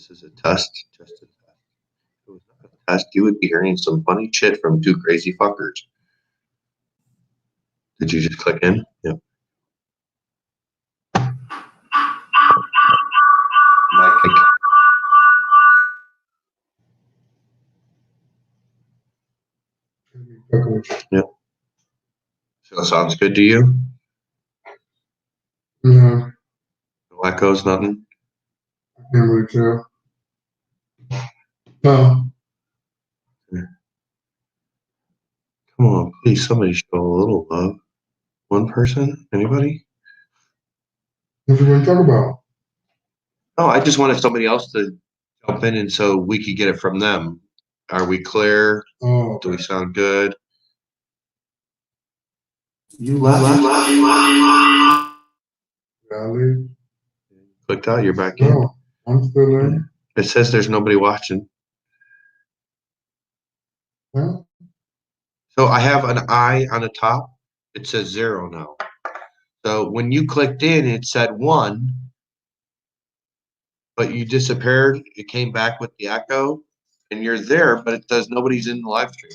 This is a test. Just a test. If it was not a test, you would be hearing some funny shit from two crazy fuckers. Did you just click in? Yep. Mike. Yep. So it sounds good to you? Yeah. No echoes, nothing? I can't really tell. No. Come on, please, somebody show a little love. One person? Anybody? What you going to talk about? Oh, I just wanted somebody else to jump in and so we could get it from them. Are we clear? Oh, Do we sound good? You left? Valley? Clicked out, you're back in. No, I'm still in. It says there's nobody watching. Huh? So I have an I on the top. It says 0 now. So when you clicked in, it said 1, but you disappeared. It came back with the echo, and you're there, but it says nobody's in the live stream.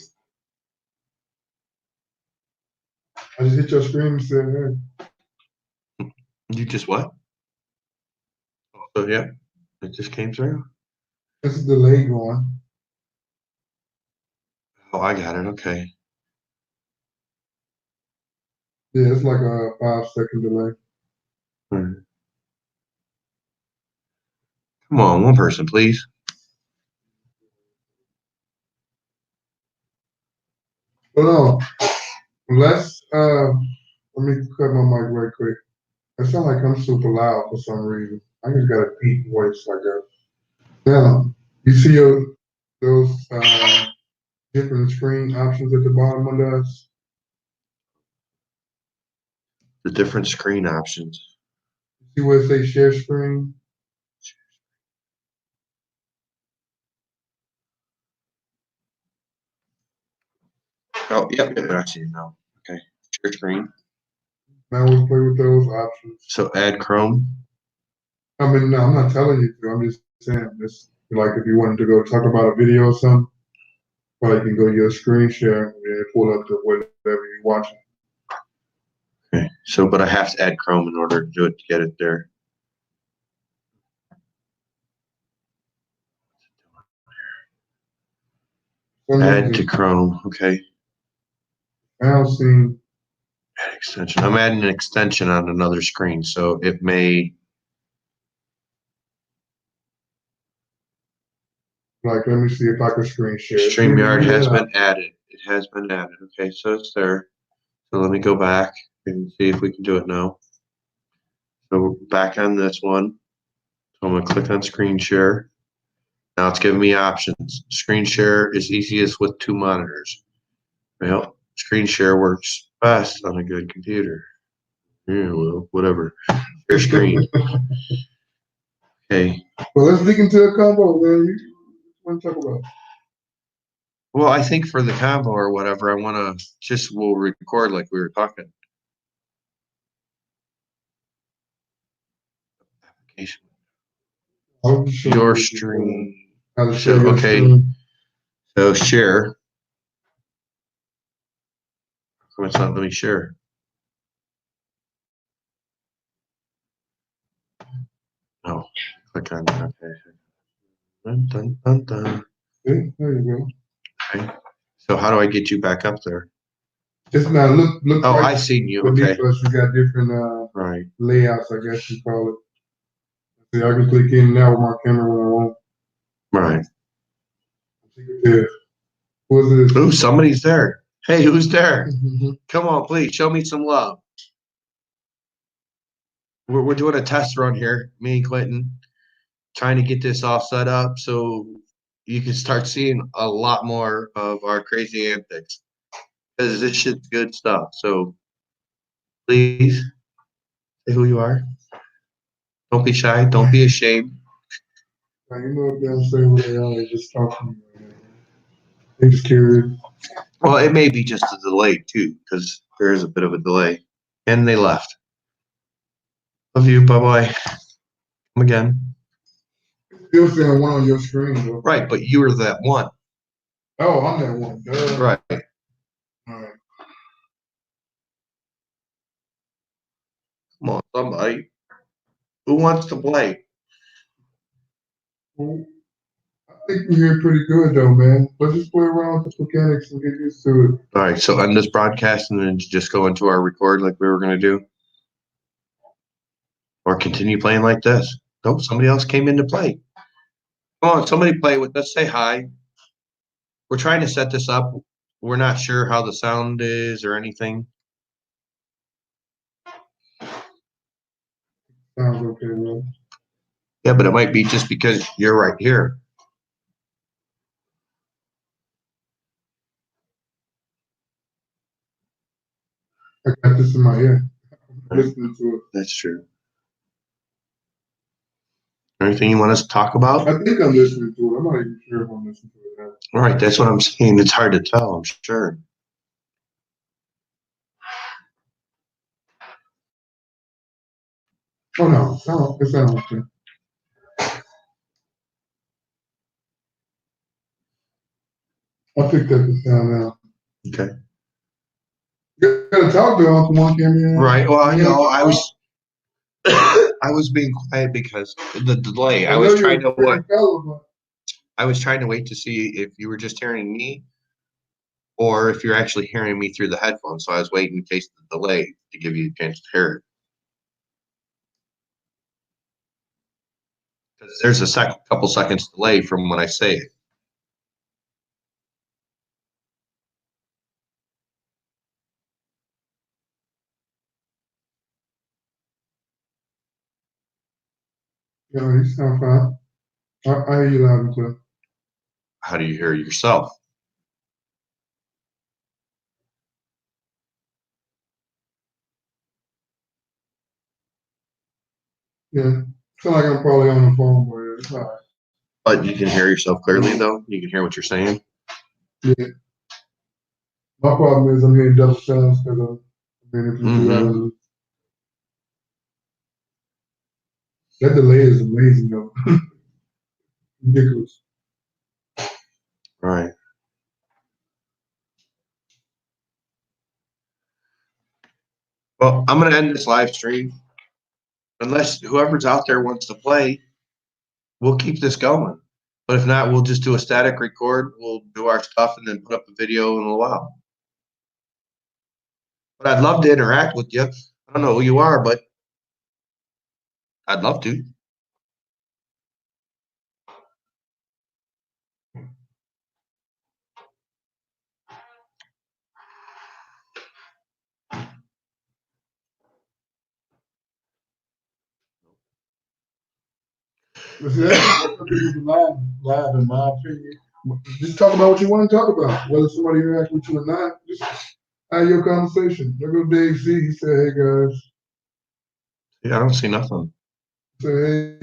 I just hit your screen and said, hey. You just what? So yeah, it just came through. This is delay going. Oh, I got it. Okay. Yeah, it's like a 5-second delay. Right. Come on, one person, please. Hold on. Let's let me cut my mic right quick. I sound like I'm super loud for some reason. I just got a deep voice like that. Now, you see those different screen options at the bottom of us? The different screen options. See where it says share screen? Oh, yep, I see it now. Okay, share screen. Now we'll play with those options. So add Chrome. I mean, no, I'm not telling you to. I'm just saying this. Like if you wanted to go talk about a video or something, or you can go to your screen share and pull up to whatever you're watching. Okay, so but I have to add Chrome in order to do it to get it there. Add to Chrome. Okay. Now see. Add extension. I'm adding an extension on another screen, so it may. Like, let me see if I can screen share. StreamYard has been added. It has been added. Okay, so it's there. So let me go back and see if we can do it now. So we're back on this one. So I'm going to click on screen share. Now it's giving me options. Screen share is easiest with 2 monitors. Well, screen share works best on a good computer. Yeah, well, whatever. Share screen. Okay. Well, let's dig into a combo, man. What to talk about? Well, I think for the combo or whatever, I want to just we'll record like we were talking. Application. Your stream. So, okay. So share. How much not let me share? No. Click on that. Okay. Dun, dun, dun, dun. Okay, there you go. Okay. So how do I get you back up there? Just now look. Oh, right. I seen you. Okay. Us, we got different right layouts, I guess you call it. See, I can click in now with my camera when I want. Right. Yeah. Who's this? Ooh, somebody's there. Hey, who's there? Come on, please show me some love. We're doing a test run here, me and Clinton, trying to get this all set up so you can start seeing a lot more of our crazy antics. Because this shit's good stuff. So please say who you are. Don't be shy. Don't be ashamed. You know what they'll say what they are. They just talking. They just curious. Well, it may be just a delay too, because there is a bit of a delay. And they left. Love you. Bye bye. Come again. Still saying one on your screen, though. Right, but you were that one. Oh, I'm that one. Duh. Right. All right. Come on, somebody. Who wants to play? Well, I think we're here pretty good, though, man. Let's just play around with the mechanics and get used to it. All right, so end this broadcast and then just go into our record like we were going to do. Or continue playing like this. Nope, somebody else came in to play. Come on, somebody play with us. Say hi. We're trying to set this up. We're not sure how the sound is or anything. Sounds okay, man. Yeah, but it might be just because you're right here. I got this in my ear. I'm listening to it. That's true. Anything you want us to talk about? I think I'm listening to it. I'm not even sure if I'm listening to it now. All right, that's what I'm saying. It's hard to tell, I'm sure. Oh, no, it sounds okay. I picked up the sound now. Okay. You gotta talk to Uncle One, can you? Right. Well, you know, I was I was being quiet because the delay. I was trying to what? I was trying to wait to see if you were just hearing me or if you're actually hearing me through the headphones. So I was waiting in case of the delay to give you a chance to hear it. Because there's a couple seconds delay from when I say it. Yeah, you sound fine. I hear you loud and clear. How do you hear yourself? Yeah. Feel like I'm probably on the phone, but it's all right. But you can hear yourself clearly, though. You can hear what you're saying. Yeah. My problem is I'm hearing double sounds because if you do that, that delay is amazing, though. Ridiculous. Right. Well, I'm going to end this live stream. Unless whoever's out there wants to play, we'll keep this going. But if not, we'll just do a static record. We'll do our stuff and then put up a video in a while. But I'd love to interact with you. I don't know who you are, but I'd love to. Live, in my opinion. Just talk about what you want to talk about. Whether somebody interacts with you or not, just have your conversation. There go Dave C. He said, "Hey guys." Yeah, I don't see nothing. Say,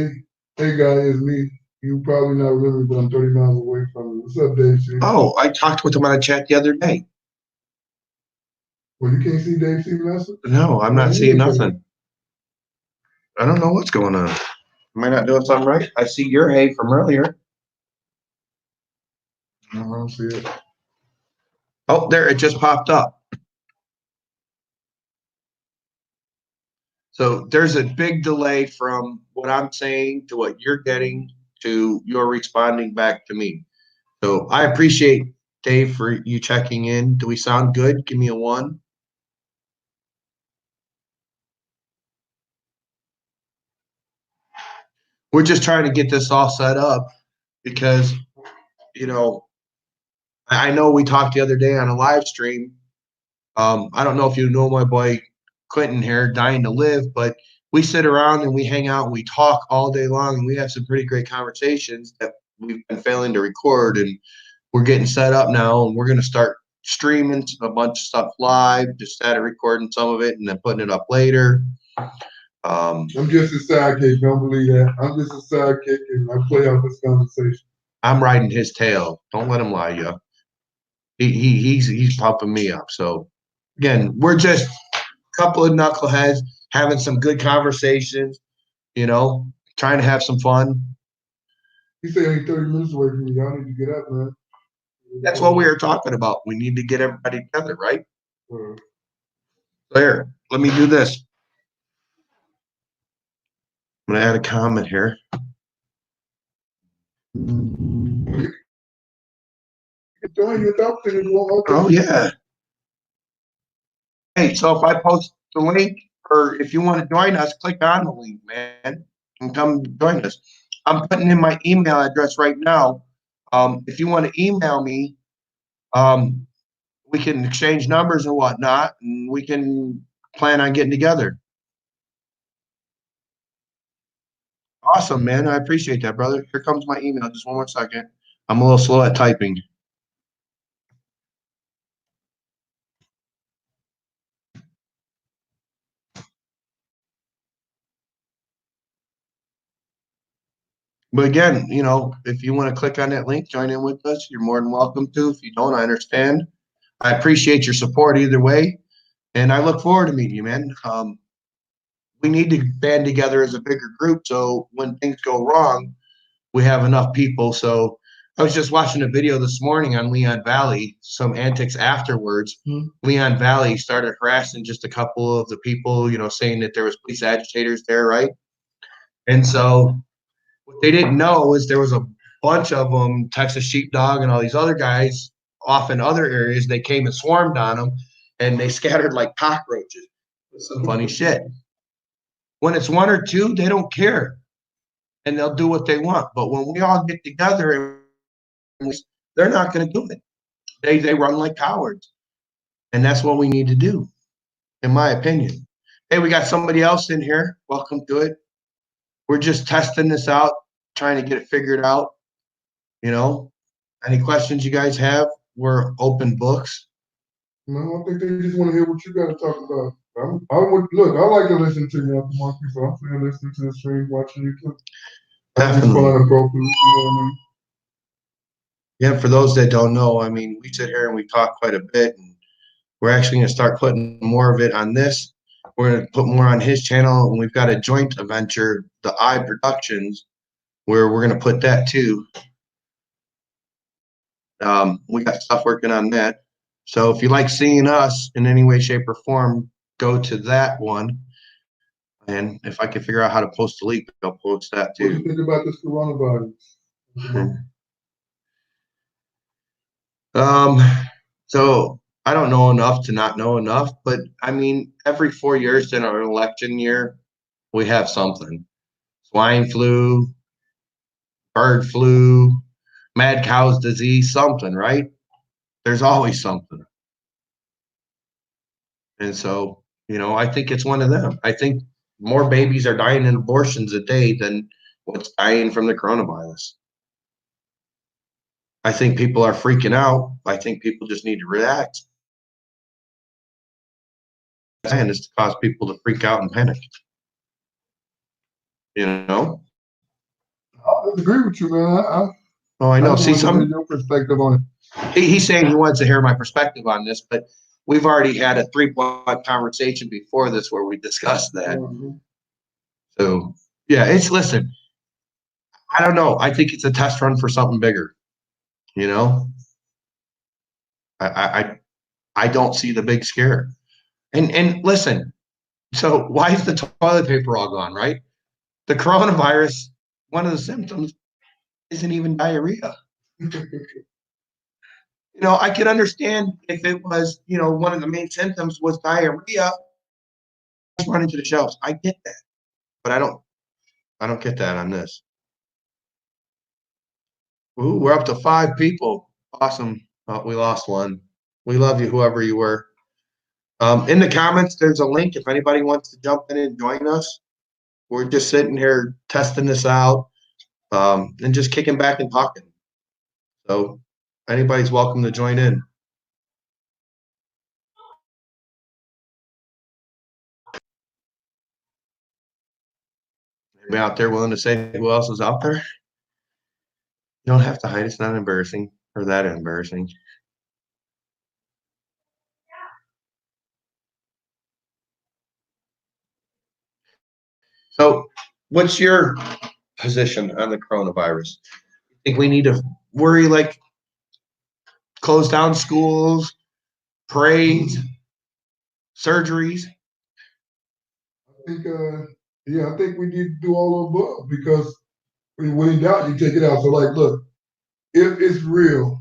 hey guys, it's me. You probably not remember, but I'm 30 miles away from you. What's up, Dave C? Oh, I talked with him on a chat the other day. Well, you can't see Dave C message? No, I'm not seeing nothing. I don't know what's going on. Am I not doing something right? I see your hey from earlier. No, I don't see it. Oh, there, it just popped up. So there's a big delay from what I'm saying to what you're getting to your responding back to me. So I appreciate, Dave, for you checking in. Do we sound good? Give me a 1. We're just trying to get this all set up because, you know, I know we talked the other day on a live stream. I don't know if you know my boy Quentin here, Dying to Live, but we sit around and we hang out and we talk all day long and we have some pretty great conversations that we've been failing to record, and we're getting set up now and we're going to start streaming a bunch of stuff live, just started recording some of it and then putting it up later. I'm just a sidekick. Don't believe that. I'm just a sidekick, and I play off this conversation. I'm riding his tail. Don't let him lie you. He's pumping me up. So again, we're just a couple of knuckleheads having some good conversations, you know, trying to have some fun. He said he's 30 minutes away from you. Y'all need to get up, man. That's what we were talking about. We need to get everybody together, right? There. Let me do this. I'm gonna add a comment here. Oh yeah. Hey, so if I post the link, or if you want to join us, click on the link, man, and come join us. I'm putting in my email address right now. If you want to email me, we can exchange numbers and whatnot, and we can plan on getting together. Awesome, man. I appreciate that, brother. Here comes my email. Just one more second. I'm a little slow at typing. But again, you know, if you want to click on that link, join in with us, you're more than welcome to. If you don't, I understand. I appreciate your support either way. And I look forward to meeting you, man. We need to band together as a bigger group so when things go wrong, we have enough people. So I was just watching a video this morning on Leon Valley, some antics afterwards. Leon Valley started harassing just a couple of the people, you know, saying that there was police agitators there, right? And so what they didn't know is there was a bunch of them, Texas Sheepdog and all these other guys off in other areas. They came and swarmed on them and they scattered like cockroaches. Some funny shit. When it's one or two, they don't care and they'll do what they want. But when we all get together, they're not going to do it. They run like cowards. And that's what we need to do, in my opinion. Hey, we got somebody else in here. Welcome to it. We're just testing this out, trying to get it figured out. You know, any questions you guys have? We're open books. No, I think they just want to hear what you got to talk about. Look. I like to listen to you after Monkey, so I'm still listening to the stream, watching you too. Definitely. Fun and appropriate, you know what I mean? Yeah, for those that don't know, I mean, we sit here and we talk quite a bit, and we're actually going to start putting more of it on this. We're going to put more on his channel, and we've got a joint venture, the I Productions, where we're going to put that too. We got stuff working on that. So if you like seeing us in any way, shape, or form, go to that one. And if I can figure out how to post a link, I'll post that too. What do you think about this coronavirus? So I don't know enough to not know enough, but I mean, every 4 years in our election year, we have something. Swine flu, bird flu, mad cow's disease, something, right? There's always something. And so, you know, I think it's one of them. I think more babies are dying in abortions a day than what's dying from the coronavirus. I think people are freaking out. I think people just need to relax. And is to cause people to freak out and panic. You know? I agree with you, man. I know. See, your perspective on it. He's saying he wants to hear my perspective on this, but we've already had a 3-point conversation before this where we discussed that. So, yeah, listen, I don't know. I think it's a test run for something bigger. You know, I don't see the big scare. And listen, so why is the toilet paper all gone, right? The coronavirus, one of the symptoms isn't even diarrhea. You know, I could understand if it was, you know, one of the main symptoms was diarrhea, running to the shelves. I get that, but I don't get that on this. Ooh, we're up to 5 people. Awesome. Oh, we lost one. We love you, whoever you were. In the comments, there's a link if anybody wants to jump in and join us. We're just sitting here testing this out and just kicking back and talking. So anybody's welcome to join in. Anybody out there willing to say who else is out there? You don't have to hide. It's not embarrassing or that embarrassing. So what's your position on the coronavirus? think we need to worry, like close down schools, parades, surgeries? I think, yeah, I think we need to do all of the above because when in doubt, you take it out. So, like, look, if it's real,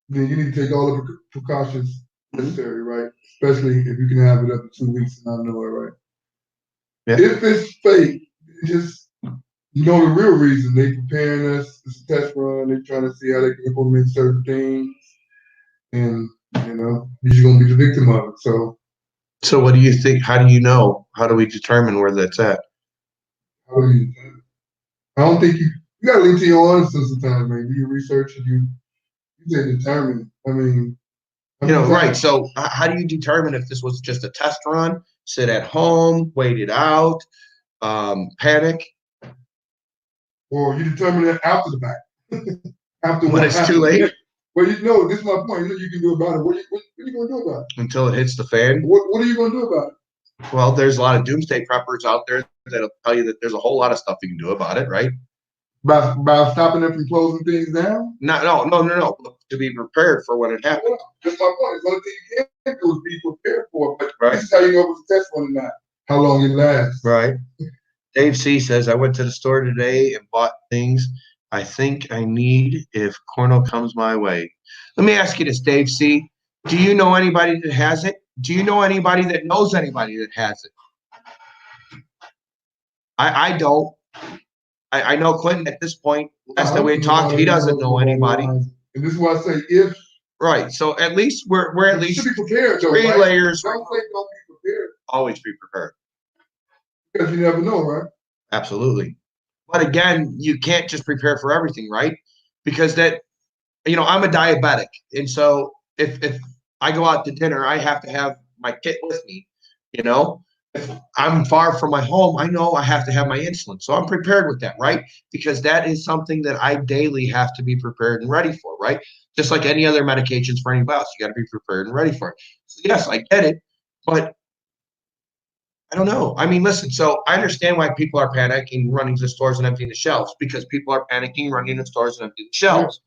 then you need to take all of the precautions necessary, right? Especially if you can have it up to 2 weeks and not know it, right? Yeah. If it's fake, just you know the real reason they preparing us. It's a test run. They're trying to see how they can implement certain things, and you're just gonna be the victim of it. So what do you think? How do you know? How do we determine where that's at? How do you? I don't think you gotta lean to your honesty sometimes, man. Do your research and you say determine. I mean, Right. So how do you determine if this was just a test run, sit at home, wait it out, panic or you determine it after the fact, after when what it's too happened. late Well, this is my point. You can do about it. What are you gonna do about it? until it hits the fan? What are you gonna do about it? Well, there's a lot of doomsday preppers out there that'll tell you that there's a whole lot of stuff you can do about it, right? By stopping them from closing things down? No. To be prepared for when it happens. Well, that's my point. The only thing you can do is be prepared for it. But Right. this is how you know if it's a test run or not. How long it lasts. Right. Dave C says, I went to the store today and bought things I think I need if Cornell comes my way. Let me ask you this, Dave C. Do you know anybody that has it? Do you know anybody that knows anybody that has it? I don't. I know Clinton at this point. Last time we had talked, he doesn't know anybody. And this is why I say if. Right. So at least we're at least should be prepared, though, three right? layers. Don't say don't be prepared. Always be prepared. Because you never know, right? Absolutely. But again, you can't just prepare for everything, right? Because I'm a diabetic. And so if I go out to dinner, I have to have my kit with me, If I'm far from my home, I know I have to have my insulin. So I'm prepared with that, right? Because that is something that I daily have to be prepared and ready for, right? Just like any other medications for anybody else, you got to be prepared and ready for it. So yes, I get it, but I don't know. I mean, listen, so I understand why people are panicking, running to stores and emptying the shelves because people are panicking, running to stores and emptying the shelves.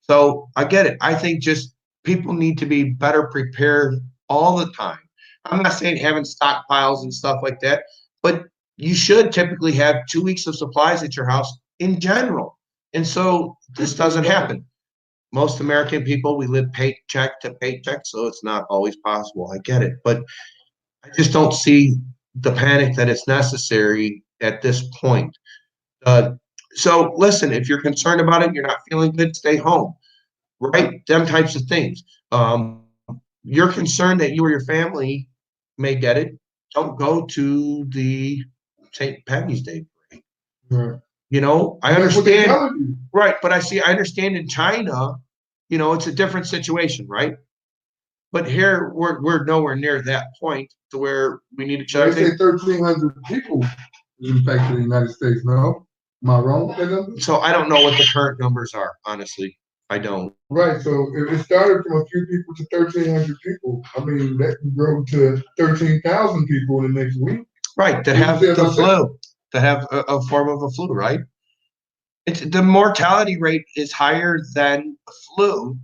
So I get it. I think just people need to be better prepared all the time. I'm not saying having stockpiles and stuff like that, but you should typically have 2 weeks of supplies at your house in general. And so this doesn't happen. Most American people, we live paycheck to paycheck, so it's not always possible. I get it. But I just don't see the panic that it's necessary at this point. So listen, if you're concerned about it, you're not feeling good, stay home, right? Them types of things. You're concerned that you or your family may get it. Don't go to the St. Patty's Day parade. Right. I understand. Right, but I understand in China, it's a different situation, right? But here we're nowhere near that point to where we need to check. They say 1,300 people is infected in the United States. No, am I wrong with that number? So I don't know what the current numbers are. Honestly, I don't. Right. So if it started from a few people to 1,300 people, I mean that can grow to 13,000 people in the next week. Right. That have the flu. That have a form of a flu. Right. The mortality rate is higher than the flu,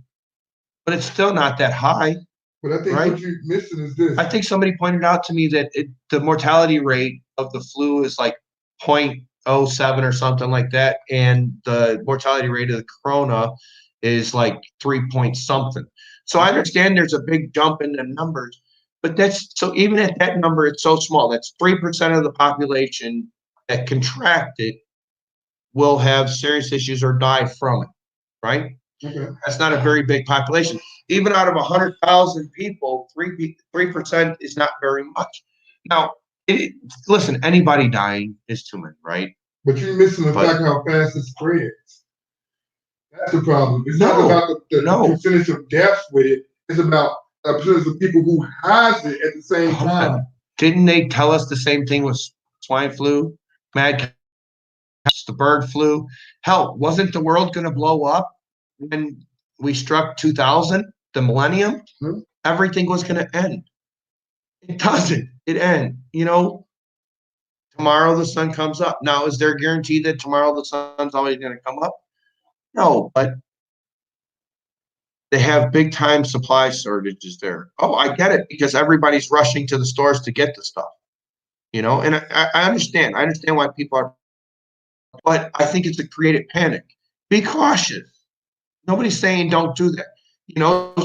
but it's still not that high. But I think what you're missing is this. I think somebody pointed out to me that the mortality rate of the flu is like 0.07 or something like that, and the mortality rate of the corona is like 3 point something. So I understand there's a big jump in the numbers, but even at that number, it's so small. That's 3% of the population that contracted will have serious issues or die from it, right? Okay. That's not a very big population. Even out of 100,000 people, 3% is not very much. Now, listen, anybody dying is too many, right? But you're missing the fact how fast it spreads. That's the problem. It's not about the percentage of deaths with it. It's about the percentage of people who has it at the same time. Didn't they tell us the same thing with swine flu, mad cow, the bird flu? Hell, wasn't the world going to blow up when we struck 2000, the millennium? Mm-hmm. Everything was going to end. It doesn't. It ends. Tomorrow the sun comes up. Now, is there a guarantee that tomorrow the sun's always going to come up? No, but they have big time supply shortages there. Oh, I get it because everybody's rushing to the stores to get the stuff, and I understand. I understand why people are, but I think it's a creative panic. Be cautious. Nobody's saying don't do that.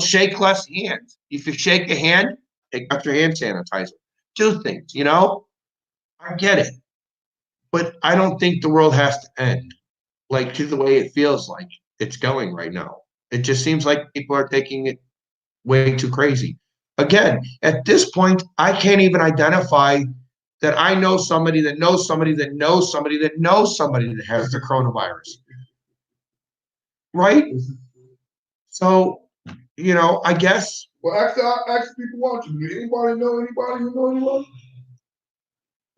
Shake less hands. If you shake a hand, take out your hand sanitizer. Do things. I get it, but I don't think the world has to end like to the way it feels like it's going right now. It just seems like people are taking it way too crazy. Again, at this point, I can't even identify that I know somebody that knows somebody that knows somebody that knows somebody that has the coronavirus. Right? So, I guess. Well, ask people watching. Do anybody know anybody who know anybody?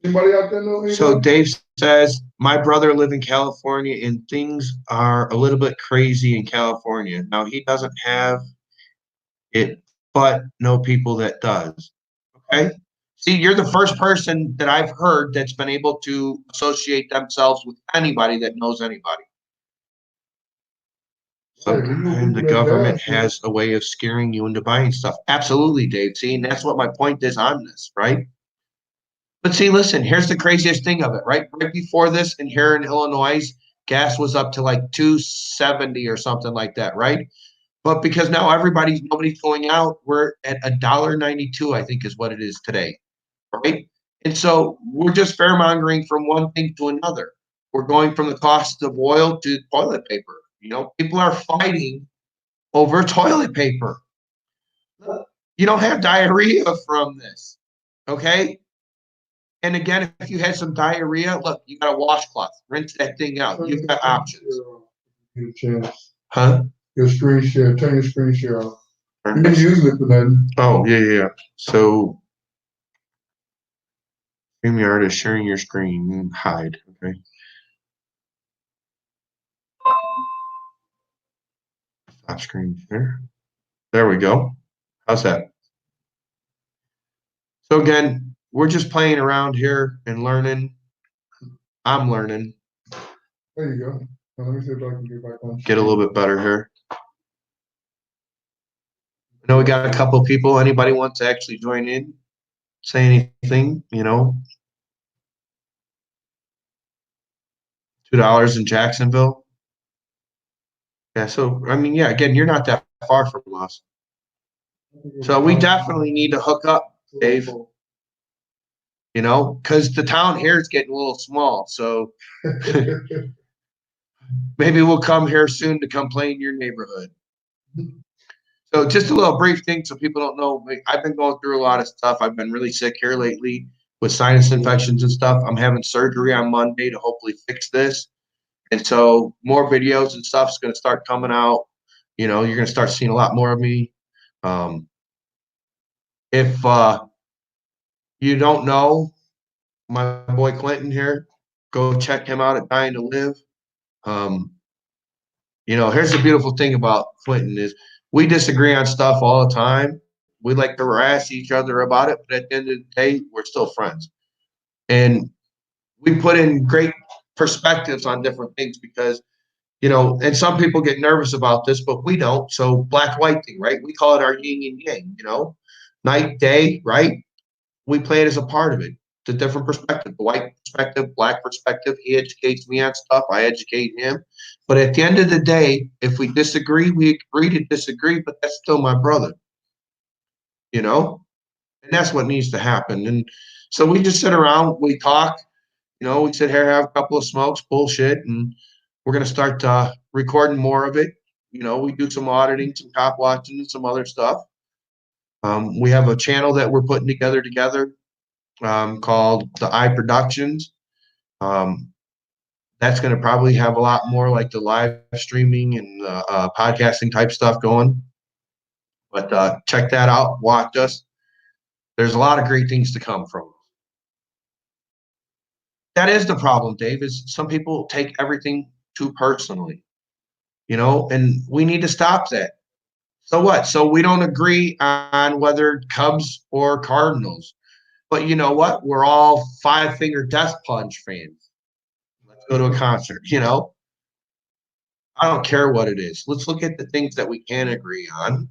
Anybody out there know anybody? So Dave says, my brother live in California and things are a little bit crazy in California. Now he doesn't have it, but know people that does. Okay. See, you're the first person that I've heard that's been able to associate themselves with anybody that knows anybody. Sometimes the government has a way of scaring you into buying stuff. Absolutely, Dave. See, and that's what my point is on this, right? But see, listen, here's the craziest thing of it, right? Right before this, and here in Illinois, gas was up to like 270 or something like that, right? But because now nobody's going out, we're at $1.92, I think is what it is today, right? And so we're just fair mongering from one thing to another. We're going from the cost of oil to toilet paper. People are fighting over toilet paper. You don't have diarrhea from this, okay? And again, if you had some diarrhea, look, you got a washcloth, rinse that thing out. You've got options. Get a chance. Huh? Your screen share. Turn your screen share off. You can use it for that. Oh, yeah. So StreamYard is sharing your screen. Hide. Okay. Stop screen share. There we go. How's that? So again, we're just playing around here and learning. I'm learning. There you go. Now, let me see if I can get back on. Get a little bit better here. I know we got a couple of people. Anybody wants to actually join in? Say anything, $2 in Jacksonville. Yeah, so yeah, again, you're not that far from us. So we definitely need to hook up, Dave. Because the town here is getting a little small. So maybe we'll come here soon to come play in your neighborhood. So just a little brief thing so people don't know. I've been going through a lot of stuff. I've been really sick here lately with sinus infections and stuff. I'm having surgery on Monday to hopefully fix this. And so more videos and stuff is going to start coming out. You're going to start seeing a lot more of me. If you don't know my boy Clinton here, go check him out at Dying to Live. Here's the beautiful thing about Clinton is we disagree on stuff all the time. We like to harass each other about it, but at the end of the day, we're still friends. And we put in great perspectives on different things because, and some people get nervous about this, but we don't. So black, white thing, right? We call it our yin and yang, night, day, right? We play it as a part of it. It's a different perspective, the white perspective, black perspective. He educates me on stuff. I educate him. But at the end of the day, if we disagree, we agree to disagree, but that's still my brother, and that's what needs to happen. And so we just sit around, we talk, we sit here, have a couple of smokes, bullshit, and we're going to start recording more of it. We do some auditing, some cop watching, and some other stuff. We have a channel that we're putting together called the I Productions. That's going to probably have a lot more like the live streaming and podcasting type stuff going. But check that out. Watch us. There's a lot of great things to come from us. That is the problem, Dave, is some people take everything too personally, and we need to stop that. So what? So we don't agree on whether Cubs or Cardinals. But you know what? We're all Five Finger Death Punch fans. Let's go to a concert, I don't care what it is. Let's look at the things that we can agree on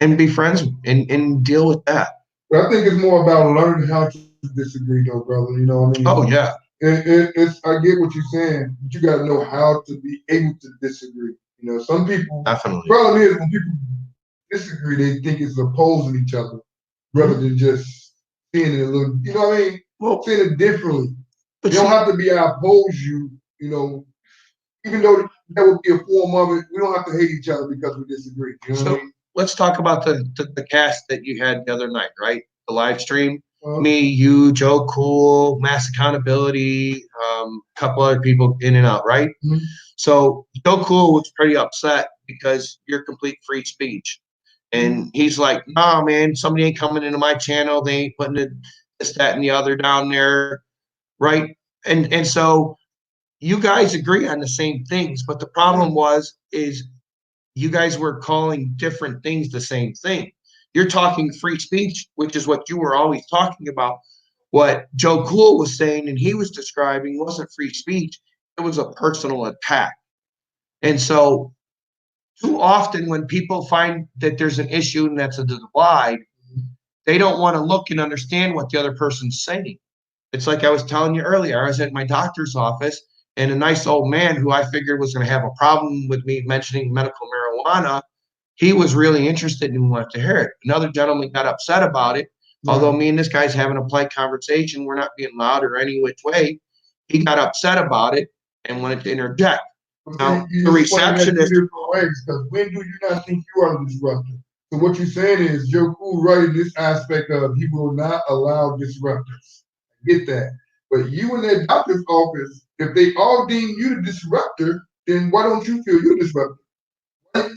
and be friends and deal with that. But I think it's more about learning how to disagree, though, brother. You know what I mean? Oh yeah, It's I get what you're saying, but you got to know how to be able to disagree. You know, some people. definitely. Problem is when people disagree, they think it's opposing each other rather than just seeing it a little. You know what I mean? Well, Seeing it differently. but You don't see, have to be I oppose you. You know, even though that would be a form of it, we don't have to hate each other because we disagree. You know what I so mean? let's talk about the cast that you had the other night, right? The live stream. Uh, Me, you, Joe Cool, Mass Accountability, a couple other people in and out, right? mhm. So Joe Cool was pretty upset because you're complete free speech. And he's like, nah, man, somebody ain't coming into my channel. They ain't putting this, that, and the other down there, right? And so you guys agree on the same things, but the problem is you guys were calling different things the same thing. You're talking free speech, which is what you were always talking about. What Joe Cool was saying and he was describing wasn't free speech, it was a personal attack. And so, too often when people find that there's an issue and that's a divide, they don't want to look and understand what the other person's saying. It's like I was telling you earlier, I was at my doctor's office and a nice old man who I figured was going to have a problem with me mentioning medical marijuana, he was really interested and wanted to hear it. Another gentleman got upset about it. Although me and this guy's having a polite conversation, we're not being loud or any which way. He got upset about it and wanted to interject. Now, the receptionist. Different ways, because when do you not think you are the disruptor? So what you're saying is Joe Cool right in this aspect of he will not allow disruptors. Get that. But you in that doctor's office, if they all deem you the disruptor, then why don't you feel you're disruptor?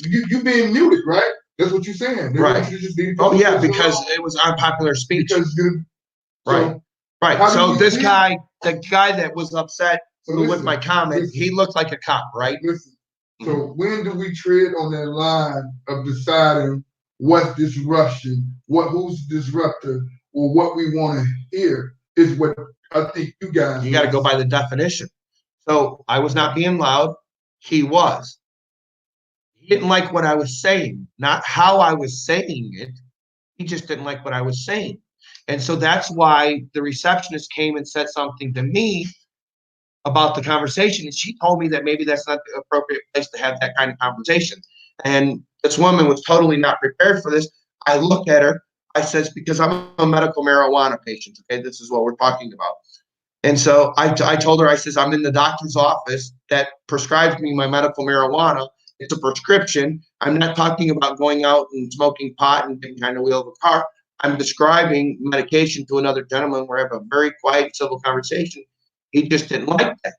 You being muted, right? That's what you're saying. They Right. Oh yeah, because it was unpopular speech. Because you right. So right. So this feel? guy, the guy that was upset So with listen, my comment, listen. he looked like a cop, right? Listen. So when do we tread on that line of deciding what's disruption, who's disruptor, or what we want to hear is what I think you guys. You got to go by the definition. So I was not being loud. He was. He didn't like what I was saying, not how I was saying it. He just didn't like what I was saying. And so that's why the receptionist came and said something to me about the conversation. And she told me that maybe that's not the appropriate place to have that kind of conversation. And this woman was totally not prepared for this. I looked at her. I says, because I'm a medical marijuana patient. Okay, this is what we're talking about. And so I told her, I says, I'm in the doctor's office that prescribes me my medical marijuana. It's a prescription. I'm not talking about going out and smoking pot and getting behind the wheel of a car. I'm describing medication to another gentleman. We're having a very quiet, civil conversation. He just didn't like that.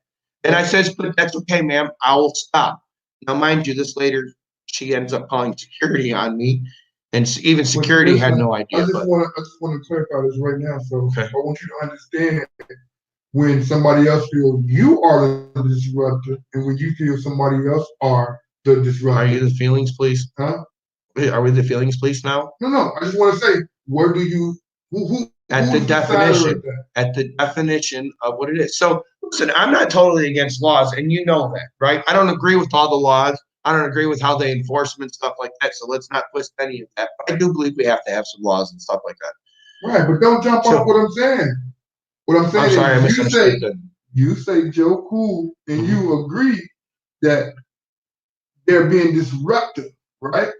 And I says, but that's okay, ma'am. I will stop. Now, mind you, this later, she ends up calling security on me. And even security had no idea. I just want to clarify this right now. So okay. I want you to understand when somebody else feels you are the disruptor and when you feel somebody else are the disruptor. Are you the feelings police? Huh? Are we the feelings police now? No. I just want to say, where do you who at the definition of what it is. So listen, I'm not totally against laws, and you know that, right? I don't agree with all the laws. I don't agree with how they enforce them and stuff like that. So let's not twist any of that. But I do believe we have to have some laws and stuff like that. Right, but don't jump off what I'm saying. What I'm saying I'm sorry, I is misunderstood. you say Joe Cool, and you agree that they're being disruptive, right?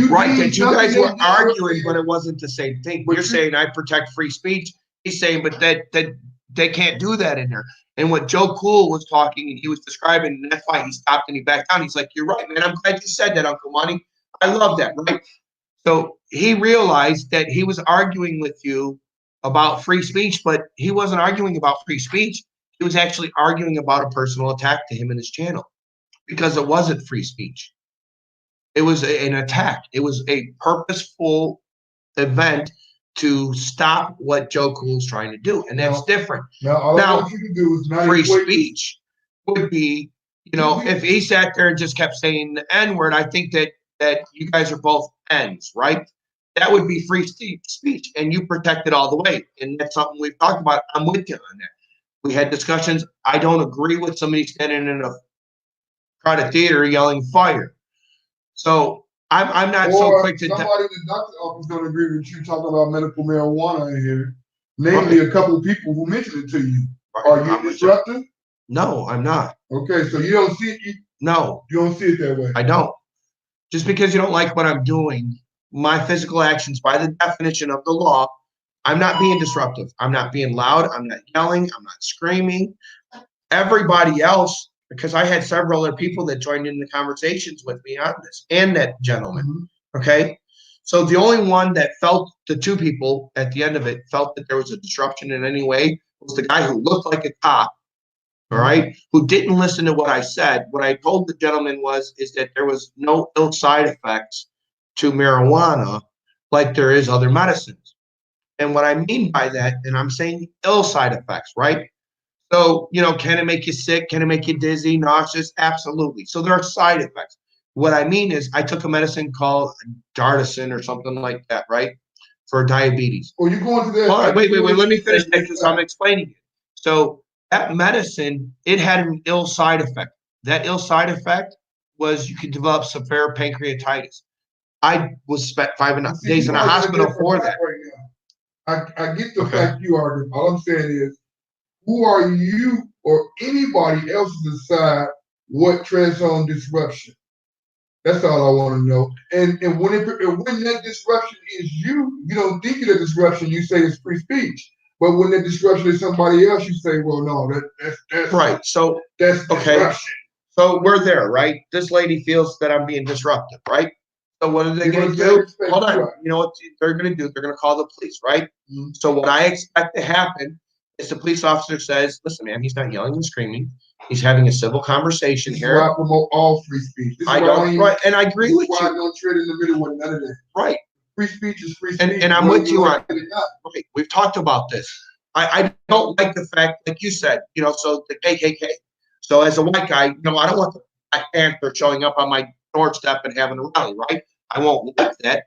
Right, that you guys were arguing, but it wasn't the same thing. You're saying I protect free speech. He's saying, but that they can't do that in there. And what Joe Cool was talking and he was describing, and that's why he stopped and he backed down. He's like, you're right, man. I'm glad you said that, Uncle Money. I love that, right? So he realized that he was arguing with you about free speech, but he wasn't arguing about free speech. He was actually arguing about a personal attack to him and his channel because it wasn't free speech. It was an attack. It was a purposeful event to stop what Joe Cool's trying to do, and that's different. Now, all I want you to do is not free speech would be, you know, if he sat there and just kept saying the N-word, I think that you guys are both N's, right? That would be free speech, and you protect it all the way, and that's something we've talked about. I'm with you on that. We had discussions. I don't agree with somebody standing in a crowded theater yelling fire. So I'm not so Or quick to somebody in the doctor's office don't agree with you talking about medical marijuana in here. Namely, a couple of people who mentioned it to you. Are you disruptive? No, I'm not. Okay, so you don't see it. No, you don't see it that way. I don't. Just because you don't like what I'm doing, my physical actions, by the definition of the law, I'm not being disruptive. I'm not being loud. I'm not yelling. I'm not screaming. Everybody else, because I had several other people that joined in the conversations with me on this, and that gentleman. Okay. So the only one that felt, the two people at the end of it felt that there was a disruption in any way was the guy who looked like a cop, all right, who didn't listen to what I said. What I told the gentleman is that there was no ill side effects to marijuana like there is other medicines. And what I mean by that, and I'm saying ill side effects, right? So, can it make you sick? Can it make you dizzy, nauseous? Absolutely. So there are side effects. What I mean is I took a medicine called Dartacin or something like that, right? For diabetes. Well, you're going to that. Hold on, wait. Let me finish that because I'm explaining it. So that medicine, it had an ill side effect. That ill side effect was you could develop severe pancreatitis. I was spent 5 days in a hospital for that. Right now. I get the fact you argue. All I'm saying is, who are you or anybody else to decide what treads on disruption? That's all I want to know. And when that disruption is you don't think it a disruption. You say it's free speech. But when that disruption is somebody else, you say, well, no, that's right. So that's disruption. So we're there, right? This lady feels that I'm being disruptive, right? So what are they going to do? Hold on. You know what they're going to do? They're going to call the police, right? Mm-hmm. So what I expect to happen is the police officer says, listen, man, he's not yelling and screaming. He's having a civil conversation here. I promote all free speech. I don't, right, and I agree with you. I don't tread in the middle with none of that. Right. Free speech is free speech. And I'm with you on it. Right. We've talked about this. I don't like the fact, like you said, so the KKK. So as a white guy, I don't want the Black Panther showing up on my doorstep and having a rally, right? I won't like that,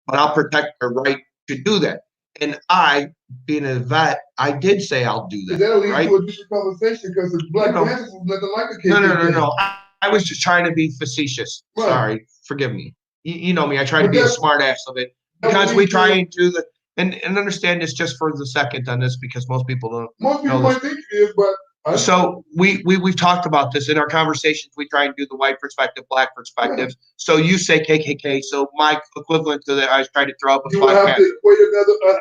but I'll protect their right to do that. And I, being a vet, I did say I'll do that. That'll lead to a different conversation because the Black Panthers was nothing like a KKK. No. I was just trying to be facetious. Right. Sorry, forgive me. You know me. I try to be a smart ass of it because we try and do the and understand this just for the second on this because most people don't. Most people might think it is, but. So we've talked about this in our conversations. We try and do the white perspective, black perspective. Yeah. So you say KKK. So my equivalent to that, I tried to throw up a Black Panther.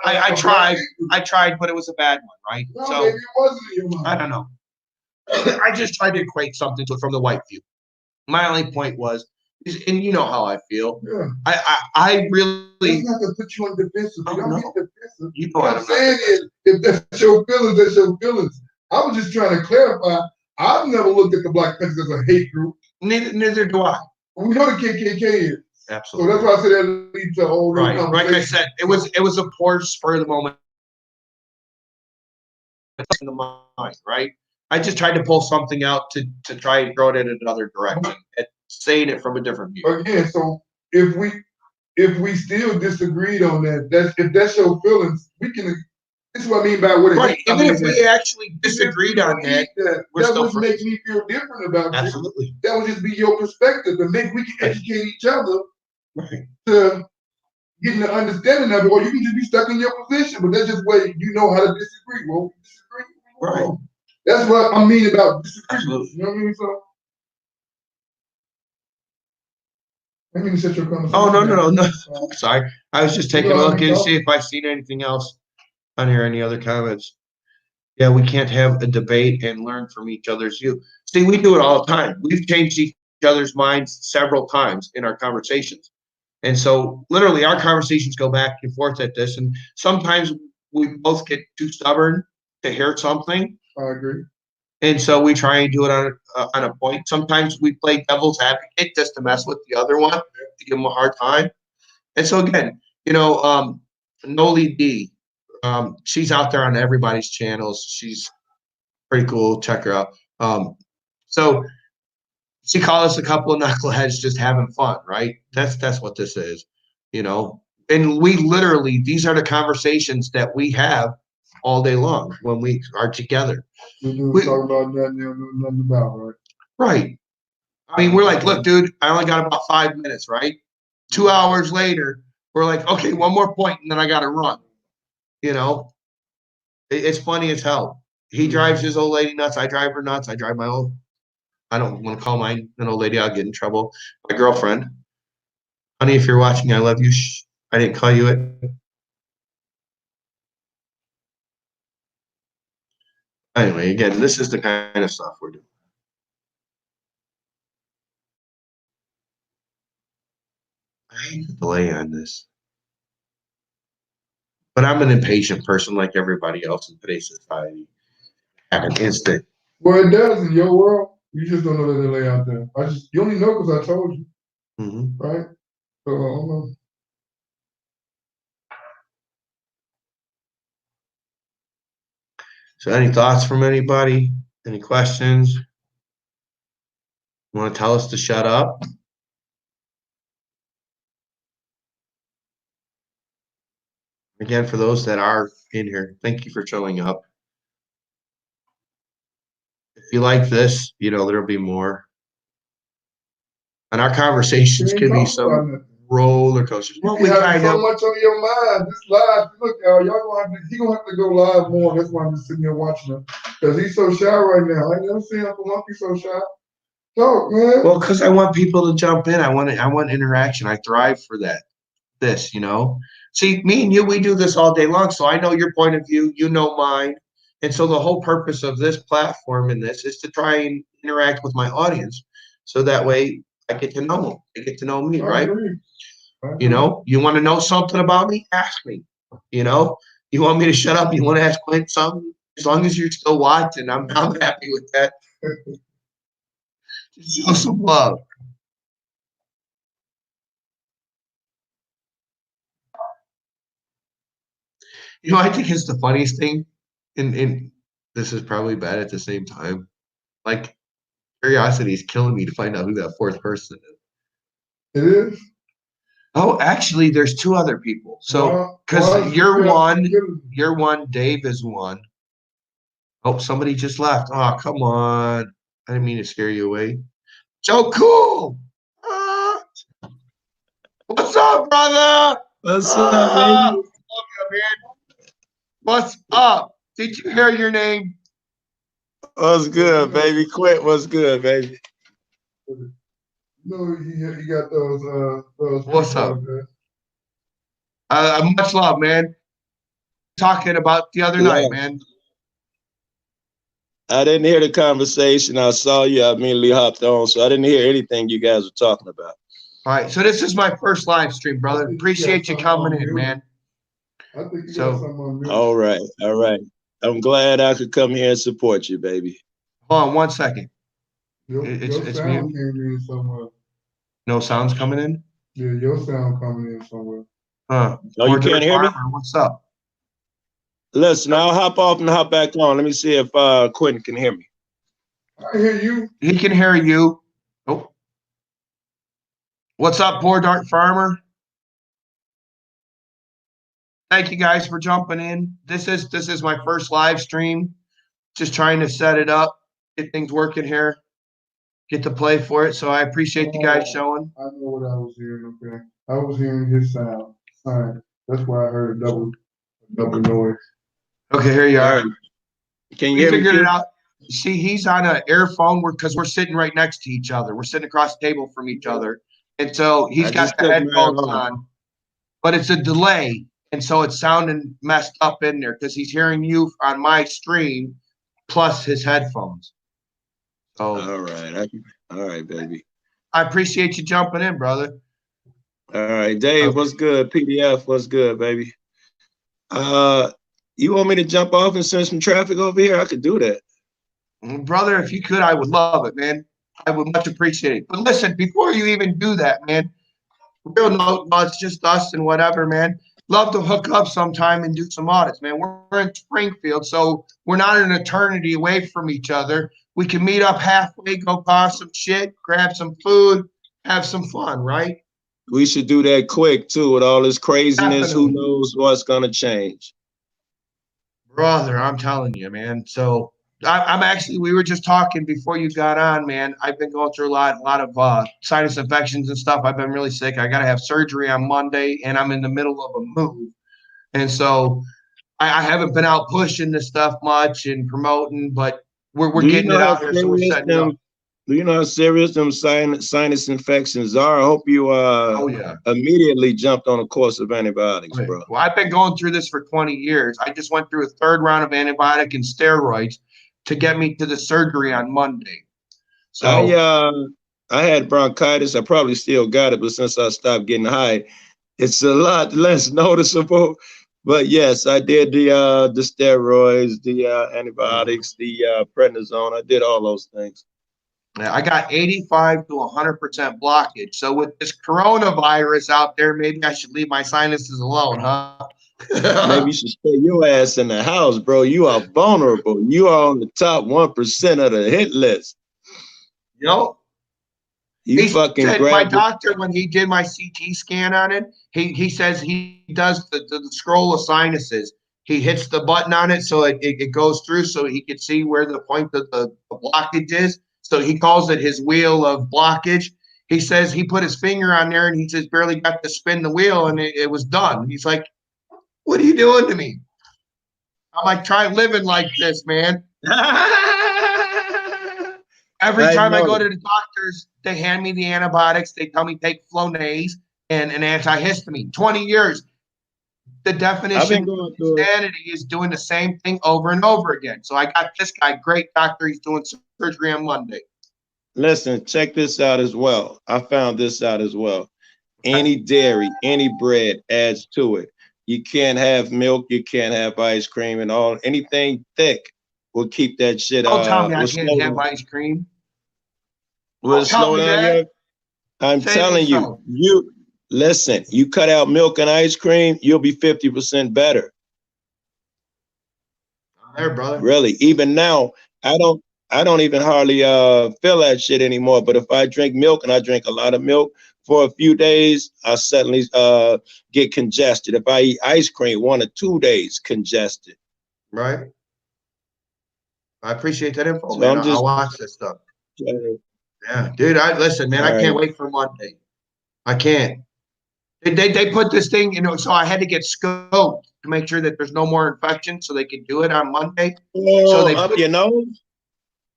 I tried, but it was a bad one, right? No, so maybe it wasn't in your mind. I don't know. I just tried to equate something to it from the white view. My only point was, and you know how I feel. Yeah. I really. It's not to put you on defensive. You don't get defensive. You know what I'm saying is, if that's your feelings, that's your feelings. I was just trying to clarify. I've never looked at the Black Panthers as a hate group. Neither do I. We know the KKK is. Absolutely. So that's why I said that leads to a whole right. Like I said, it was a poor spur of the moment in the mind, right? I just tried to pull something out to try and throw it in another direction and saying it from a different view. Again, so if we still disagreed on that, if that's your feelings, we can. This is what I mean by what it right. Even if we actually disagreed on that, that would make me feel different about it. Absolutely. That would just be your perspective, and maybe we can educate each other to get an understanding of it, or you can just be stuck in your position. But that's just where you know how to disagree. Well, disagree. Right. That's what I mean about disagreement. Absolutely. You know what I mean? So. I didn't even set your conversation. Oh no. Sorry, I was just taking a look and see if I seen anything else on here. Any other comments? Yeah, we can't have a debate and learn from each other's view. See, we do it all the time. We've changed each other's minds several times in our conversations, and so literally our conversations go back and forth at this. And sometimes we both get too stubborn to hear something. I agree. And so we try and do it on a point. Sometimes we play devil's advocate just to mess with the other one, to give them a hard time. And so again, Noli D, she's out there on everybody's channels. She's pretty cool. Check her out. So she called us a couple of knuckleheads just having fun, right? That's what this is, And we literally, these are the conversations that we have all day long when we are together. We talk about nothing about, right? Right. I mean, we're like, look, dude, I only got about 5 minutes, right? 2 hours later, we're like, okay, one more point, and then I got to run. You know, it's funny as hell. He drives his old lady nuts. I drive her nuts. I drive my old. I don't want to call mine an old lady. I'll get in trouble. My girlfriend, honey, if you're watching, I love you. Shh, I didn't call you it. Anyway, again, this is the kind of stuff we're doing. I hate the delay on this. But I'm an impatient person like everybody else in today's society. I have an instant. Well, it does in your world. You just don't know the delay out there. You only know because I told you, right? So I don't know. So any thoughts from anybody? Any questions? Want to tell us to shut up? Again, for those that are in here, thank you for showing up. If you like this, you know, there'll be more. And our conversations can be some roller coasters. Well, we have so much on your mind. This live, look, y'all he gonna have to go live more. That's why I'm just sitting here watching him. Because he's so shy right now. I never seen Uncle Monkey so shy. Talk, man. Well, because I want people to jump in. I want interaction. I thrive for that. This, you know. See, me and you, we do this all day long. So I know your point of view, you know mine. And so the whole purpose of this platform and this is to try and interact with my audience. So that way I get to know them. They get to know me, right? You know, you want to know something about me? Ask me. You know, you want me to shut up? You want to ask Quinn something? As long as you're still watching, I'm happy with that. Just show some love. You know, I think it's the funniest thing, and this is probably bad at the same time. Like, curiosity is killing me to find out who that fourth person is. It is? Oh, actually, there's two other people. So, because you're one, Dave is one. Oh, somebody just left. Oh, come on. I didn't mean to scare you away. Joe Cool! What's up, brother? What's up, baby? What's up? Did you hear your name? What's good, baby? Quit. What's good, baby? No, you got those. What's up? Much love, man. Talking about the other night, man. I didn't hear the conversation. I saw you. I immediately hopped on, so I didn't hear anything you guys were talking about. All right, so this is my first live stream, brother. Appreciate you coming in, man. I think you got something on me. All right, all right. I'm glad I could come here and support you, baby. Hold on 1 second. It's sound came in somewhere. No sounds coming in? Yeah, your sound coming in somewhere. Huh. Oh, you can't hear me? What's up? Listen, I'll hop off and hop back on. Let me see if Quentin can hear me. I hear you. He can hear you. Oh. What's up, Poor Dark Farmer? Thank you guys for jumping in. This is my first live stream. Just trying to set it up, get things working here, get to play for it. So I appreciate you guys showing. I know what I was hearing. Okay, I was hearing his sound. All right, that's why I heard a double noise. Okay, here you are. Can you hear me? Figured it out. See, he's on an earphone because we're sitting right next to each other. We're sitting across the table from each other, and so he's got the headphones on, but it's a delay. And so it's sounding messed up in there because he's hearing you on my stream plus his headphones. So all right, baby. I appreciate you jumping in, brother. All right, Dave, what's good? PDF, what's good, baby? You want me to jump off and send some traffic over here? I could do that. Brother, if you could, I would love it, man. I would much appreciate it. But listen, before you even do that, man, real no, it's just us and whatever, man. Love to hook up sometime and do some audits, man. We're in Springfield, so we're not an eternity away from each other. We can meet up halfway, go buy some shit, grab some food, have some fun, right? We should do that quick, too, with all this craziness. Definitely. Who knows what's going to change? Brother, I'm telling you, man. So I'm actually, we were just talking before you got on, man. I've been going through a lot of sinus infections and stuff. I've been really sick. I got to have surgery on Monday, and I'm in the middle of a move. And so I haven't been out pushing this stuff much and promoting, but we're Do you getting know it how out here. So we're serious setting it up. them? Do you know how serious them sinus infections are? I hope you Oh, yeah. immediately jumped on a course of antibiotics, bro. Well, I've been going through this for 20 years. I just went through a third round of antibiotic and steroids to get me to the surgery on Monday. I So, I had bronchitis. I probably still got it, but since I stopped getting high, it's a lot less noticeable. But yes, I did the steroids, the antibiotics, the prednisone. I did all those things. I got 85 to 100% blockage. So with this coronavirus out there, maybe I should leave my sinuses alone, huh? Maybe you should stay your ass in the house, bro. You are vulnerable. You are on the top 1% of the hit list. You know, You he fucking said my grabbed it. doctor, when he did my CT scan on it, he says he does the scroll of sinuses. He hits the button on it so it goes through so he can see where the point of the blockage is. So he calls it his wheel of blockage. He says he put his finger on there and he just barely got to spin the wheel and it was done. He's like, "What are you doing to me?" I'm like, "Try living like this, man." Every I time I know. go to the doctors, they hand me the antibiotics. They tell me take Flonase and an antihistamine. 20 years. The I've definition been of going through it. insanity is doing the same thing over and over again. So I got this guy, great doctor. He's doing surgery on Monday. Listen, check this out as well. I found this out as well. Any dairy, any bread adds to it. You can't have milk, you can't have ice cream, and all anything thick will keep that shit. Don't tell me I Will can't slow have down. ice cream. Will Don't tell slow me down that. your. I'm Say it telling ain't you, so. you listen. You cut out milk and ice cream, you'll be 50% better. I'm there, brother. Really, even now, I don't. I don't even hardly feel that shit anymore. But if I drink milk and I drink a lot of milk for a few days, I suddenly get congested. If I eat ice cream 1 or 2 days, congested. Right. I appreciate that info, So man. I'm I'll just. watch this stuff. Yeah, dude. I listen, man. All I can't right. wait for Monday. I can't. They put this thing, so I had to get scoped to make sure that there's no more infection, so they could do it on Monday. So Oh, they up put your nose?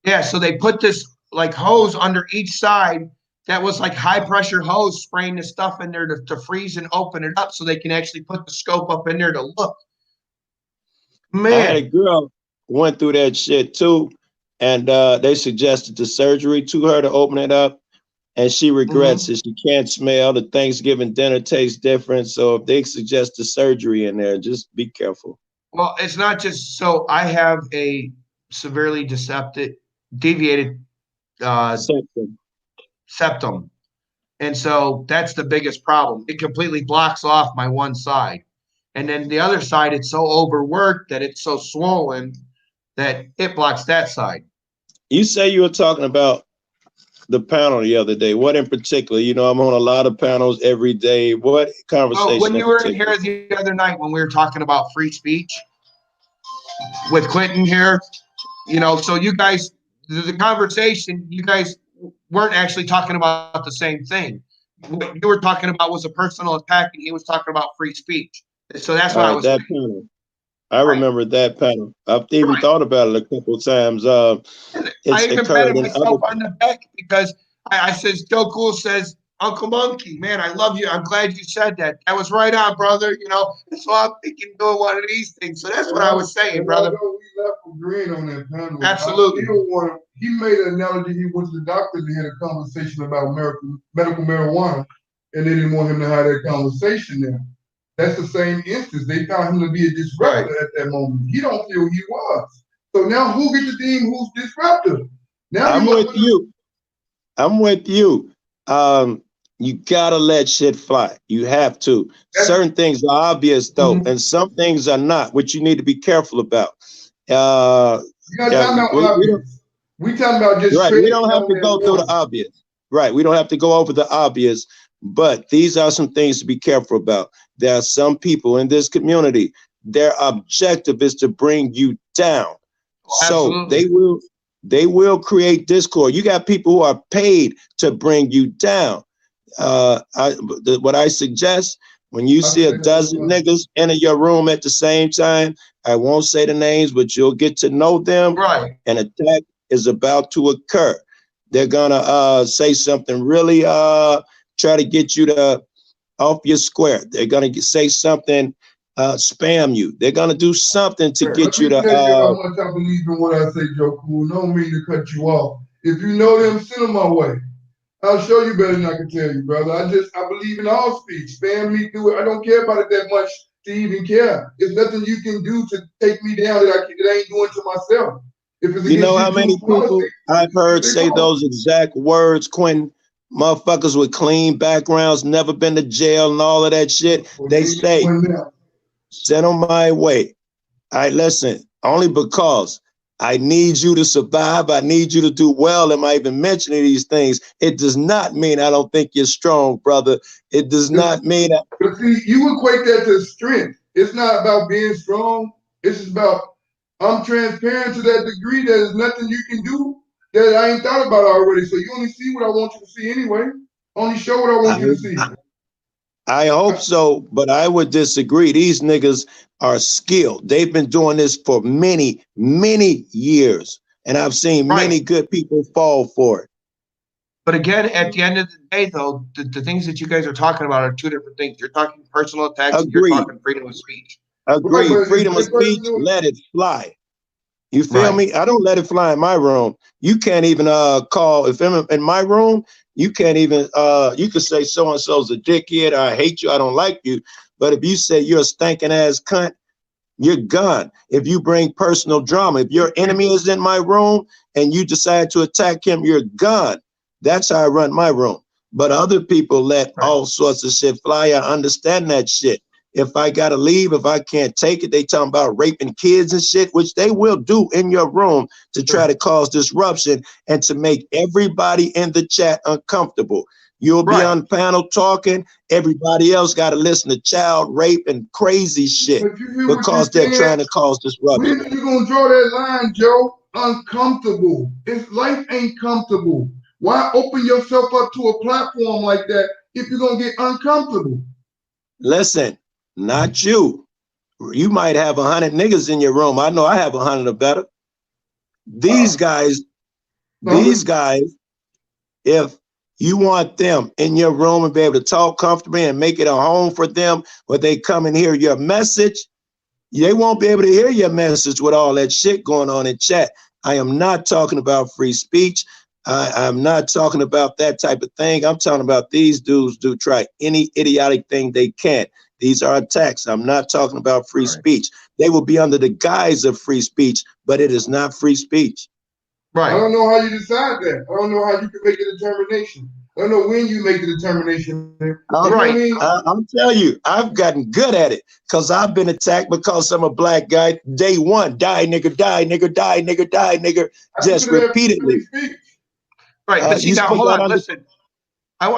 Yeah, so they put this like hose under each side that was like high pressure hose spraying the stuff in there to freeze and open it up so they can actually put the scope up in there to look. I had a Man, girl went through that shit too, and they suggested the surgery to her to open it up, and she regrets it. She can't smell. The Thanksgiving dinner tastes different. So if they suggest the surgery in there, just be careful. well, it's not just so I have a severely deviated Septum. septum. And so that's the biggest problem. It completely blocks off my one side. And then the other side, it's so overworked that it's so swollen that it blocks that side. You say you were talking about the panel the other day. What in particular? You know, I'm on a lot of panels every day. What Oh, conversation when in you were in particular? here the other night when we were talking about free speech with Quentin here, so you guys, the conversation, you guys weren't actually talking about the same thing. What you were talking about was a personal attack, and he was talking about free speech. So that's All what I right, was that saying. panel. I Right. remember that panel. I've even Right. thought about it a couple of times. I It's even occurred patted in other. myself on the back because I says, Joe Cool says, Uncle Monkey, man, I love you. I'm glad you said that. That was right on, brother. And so I'm thinking doing one of these things. So that's what I was saying, brother. We left agreeing on that panel. Absolutely. He made an analogy. He went to the doctor and had a conversation about medical marijuana, and they didn't want him to have that conversation there. That's the same instance. They found him to be a disruptor at that moment. He don't feel he was. So now who gets to deem who's disruptive? Now I'm with you. I'm with you. You gotta let shit fly. You have to. Certain things are obvious though, and some things are not, which you need to be careful about. You're not talking about obvious. We talking about just right. We don't have to go through the obvious. Right. We don't have to go over the obvious, but these are some things to be careful about. There are some people in this community, their objective is to bring you down. So Absolutely. they will create discord. You got people who are paid to bring you down. What I suggest, when you see a dozen niggas enter your room at the same time, I won't say the names, but you'll get to know them. Right. An attack is about to occur. They're gonna say something really try to get you to off your square. They're gonna say something, spam you. They're gonna do something to get you to. Let me tell you how much I believe in what I say, Joe Cool. No mean to cut you off. If you know them, send them my way. I'll show you better than I can tell you, brother. I believe in all speech. Spam me through it. I don't care about it that much to even care. It's nothing you can do to take me down that I ain't doing to myself. If it's You know how many people I've heard say those exact words, Quentin? Motherfuckers with clean backgrounds, never been to jail and all of that shit. They say, send them my way. Listen, only because I need you to survive. I need you to do well. Am I even mentioning these things? It does not mean I don't think you're strong, brother. It does not mean that. But see, you equate that to strength. It's not about being strong. It's just about I'm transparent to that degree that there's nothing you can do that I ain't thought about already. So you only see what I want you to see anyway. Only show what I want you to see. I hope so, but I would disagree. These niggas are skilled. They've been doing this for many, many years. And I've seen many good people fall for it. But again, at the end of the day, though, the things that you guys are talking about are two different things. You're talking personal attacks and you're talking freedom of speech. Agreed. Freedom of speech, let it fly. You feel me? I don't let it fly in my room. You can't even call, if I'm in my room, you can't even, you could say so-and-so's a dickhead, I hate you, I don't like you. But if you say you're a stinking ass cunt, you're gone. If you bring personal drama, if your enemy is in my room and you decide to attack him, you're gone. That's how I run my room. But other people let all sorts of shit fly. I understand that shit. If I gotta leave, if I can't take it, they talking about raping kids and shit, which they will do in your room to try to cause disruption and to make everybody in the chat uncomfortable. You'll be on panel talking, everybody else got to listen to child rape and crazy shit because they're trying to cause disruption. When are you going to draw that line, Joe? Uncomfortable. Life ain't comfortable. Why open yourself up to a platform like that if you're going to get uncomfortable? Listen, not you. You might have 100 niggas in your room. I know I have 100 or better. These guys, if you want them in your room and be able to talk comfortably and make it a home for them where they come and hear your message, they won't be able to hear your message with all that shit going on in chat. I am not talking about free speech. I'm not talking about that type of thing. I'm talking about these dudes do try any idiotic thing they can. These are attacks. I'm not talking about free speech. They will be under the guise of free speech, but it is not free speech. I don't know how you decide that. I don't know how you can make a determination. I don't know when you make the determination. I'll tell you, I've gotten good at it because I've been attacked because I'm a black guy. Day one, die, nigga, die, nigga, die, nigga, die, nigga, just repeatedly. But see, now, hold on, listen. I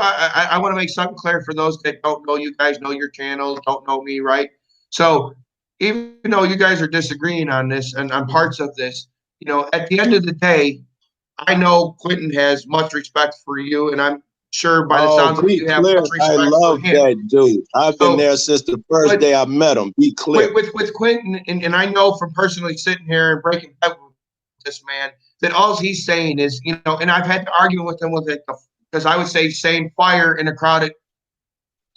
want to make something clear for those that don't know you guys, know your channel, don't know me, right? So even though you guys are disagreeing on this and on parts of this, you know, at the end of the day, I know Quentin has much respect for you, and I'm sure by the sounds of it, you have much respect I love for him. that dude. I've been there since the first day I met him. Be clear. With Quentin, and I know from personally sitting here and breaking up with this man, that all he's saying is, you know, and I've had to argue with him with it because I would say saying fire in a crowded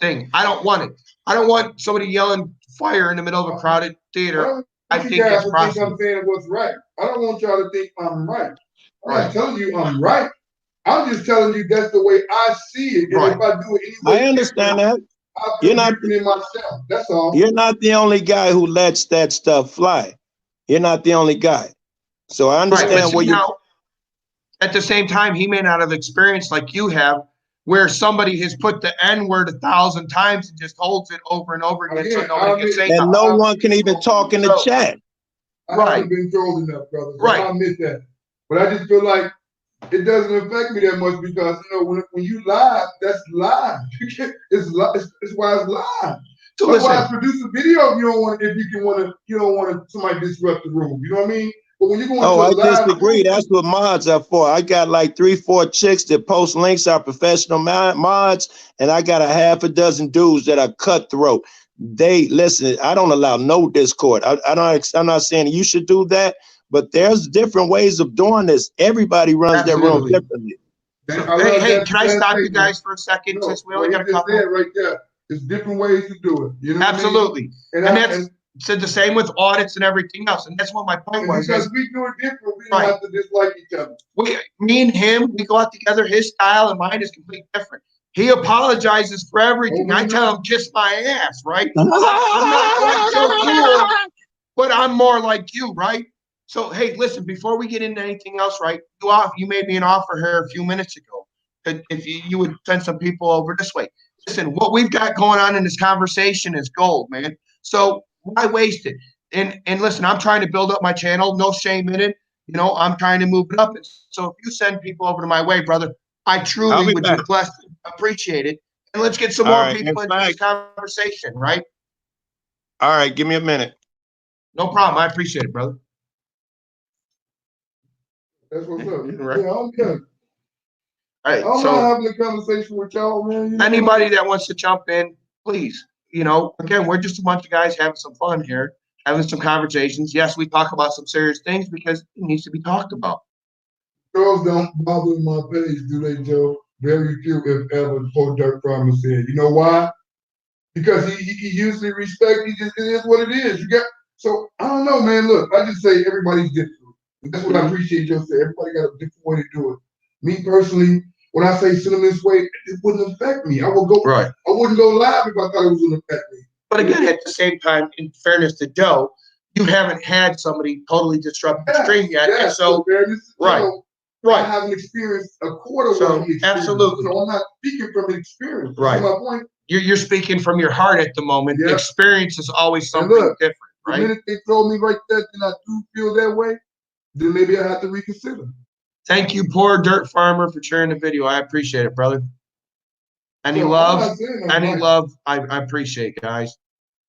thing. I don't want it. I don't want somebody yelling fire in the middle of a crowded theater. I think it's I'm saying what's right. I don't want y'all to think I'm right. I'm not telling you I'm right. I'm just telling you that's the way I see it. And if I do it anyway, I understand that. You're not in myself. That's all. You're not the only guy who lets that stuff fly. You're not the only guy. So I understand what you. At the same time, he may not have experienced like you have, where somebody has put the N-word 1,000 times and just holds it over and over again, so nobody can say and no one can even talk in the chat. I haven't been trolled enough, brother. So I admit that. But I just feel like it doesn't affect me that much because, you know, when you live, that's live. It's why it's live. So that's why I produce a video if you don't want somebody to disrupt the room. You know what I mean? But when you go into Oh, a I live disagree. group, That's what mods are for. I got like 3-4 chicks that post links, are professional mods, and I got a half a dozen dudes that are cutthroat. They listen. I don't allow no discord. I don't. I'm not saying you should do that, but there's different ways of doing this. Everybody runs their room Absolutely. differently. I Hey, love hey, that can I that stop you statement. guys for a second No, since we only what got a you just couple? said right there. There's different ways to do it. You know what I mean? Absolutely. And, And I, that's and, said the same with audits and everything else. And that's what my point and was. because Is we do it different, we don't Right. have to dislike each other. me and him, we go out together. His style and mine is completely different. He apologizes for everything. I tell him, kiss my ass, right? I'm not quite so cool, but I'm more like you, right? So, hey, listen, before we get into anything else, right? You made me an offer here a few minutes ago. If you would send some people over this way. Listen, what we've got going on in this conversation is gold, man. So why waste it? And listen, I'm trying to build up my channel. No shame in it. You know, I'm trying to move it up. So if you send people over to my way, brother, I I'll truly be would back. be blessed. Appreciate it. And let's get some All more right. people In into this fact, conversation, right? all right. Give me a minute. No problem. I appreciate it, brother. That's what's up. Right. Yeah, I'm good. All right. I'm So not having a conversation with y'all, man. You know anybody that wants to jump in, please. You know, again, we're just a bunch of guys having some fun here, having some conversations. Yes, we talk about some serious things because it needs to be talked about. Girls don't bother my page, do they, Joe? Very few, if ever, poor Dirt Farmer said. You know why? Because he usually respect. He just, it is what it is. You got so I don't know, man. Look, I just say everybody's different. That's what I appreciate. Joe said everybody got a different way to do it. Me personally, when I say send them this way, it wouldn't affect me. I would go. Right. I wouldn't go live if I thought it was going to affect me. But again, at the same time, in fairness to Joe, you haven't had somebody totally disrupt the stream yet. And so, right. Joe, I haven't experienced a quarter of what he experienced. Absolutely. So I'm not speaking from experience. Right. That's my point. You're speaking from your heart at the moment. Yeah. Experience is always something different, right? The minute they told me right there, and I do feel that way, then maybe I have to reconsider. Thank you, poor Dirt Farmer, for sharing the video. I appreciate it, brother. Any love? Any love? I appreciate, guys.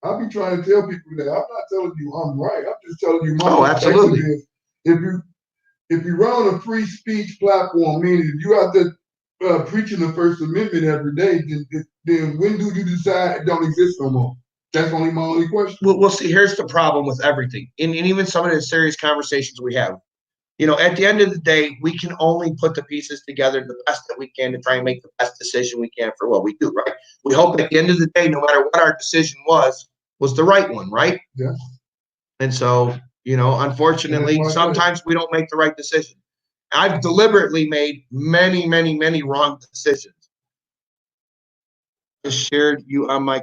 I'll be trying to tell people that. I'm not telling you I'm right. I'm just telling you my absolutely. Is if you run on a free speech platform, meaning if you're out there preaching the First Amendment every day, then when do you decide it don't exist no more? That's only my only question. We'll see. Here's the problem with everything, and even some of the serious conversations we have. You know, at the end of the day, we can only put the pieces together the best that we can to try and make the best decision we can for what we do, right? We hope at the end of the day, no matter what our decision was the right one, right? Yeah. And so, you know, unfortunately, sometimes we don't make the right decision. I've deliberately made many, many, many wrong decisions. I shared you on my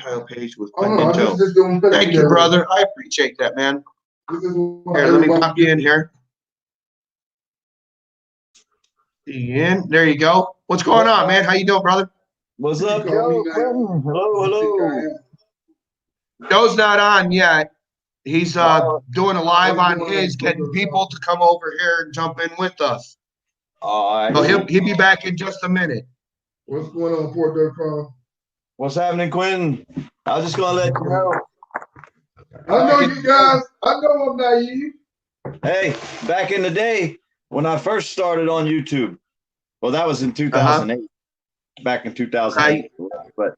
tile page with Quentin and Joe. Thank you, brother. I appreciate that, man. Here, let me pop you in here. In. There you go. What's going on, man? How you doing, brother? What's up, Joe? Hello. Joe's not on yet. He's doing a live on his, getting people to come over here and jump in with us. All right. So he'll be back in just a minute. What's going on, Port Dirt Farm? What's happening, Quentin? I was just gonna let you know. I know you guys. I know I'm naive. Hey, back in the day when I first started on YouTube, well, that was in 2008. Back in 2008. But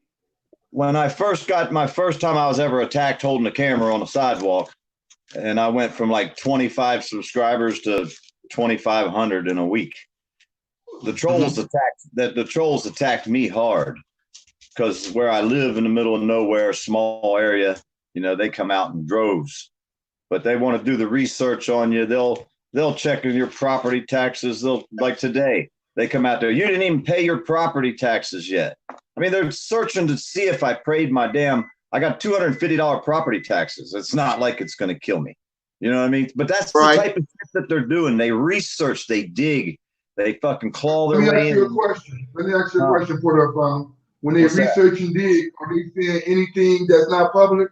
when I first got my first time I was ever attacked holding a camera on a sidewalk, and I went from like 25 subscribers to 2,500 in a week. The trolls attacked me hard because where I live in the middle of nowhere, small area, you know, they come out in droves, but they want to do the research on you. They'll check your property taxes. They'll, like today, they come out there. You didn't even pay your property taxes yet. I mean, they're searching to see if I paid my I got $250 property taxes. It's not like it's going to kill me. You know what I mean? But that's the type of shit that they're doing. They research, they dig, they fucking claw their way in. Let me ask you a question, Porter Farm. When they research and dig, are they saying anything that's not public?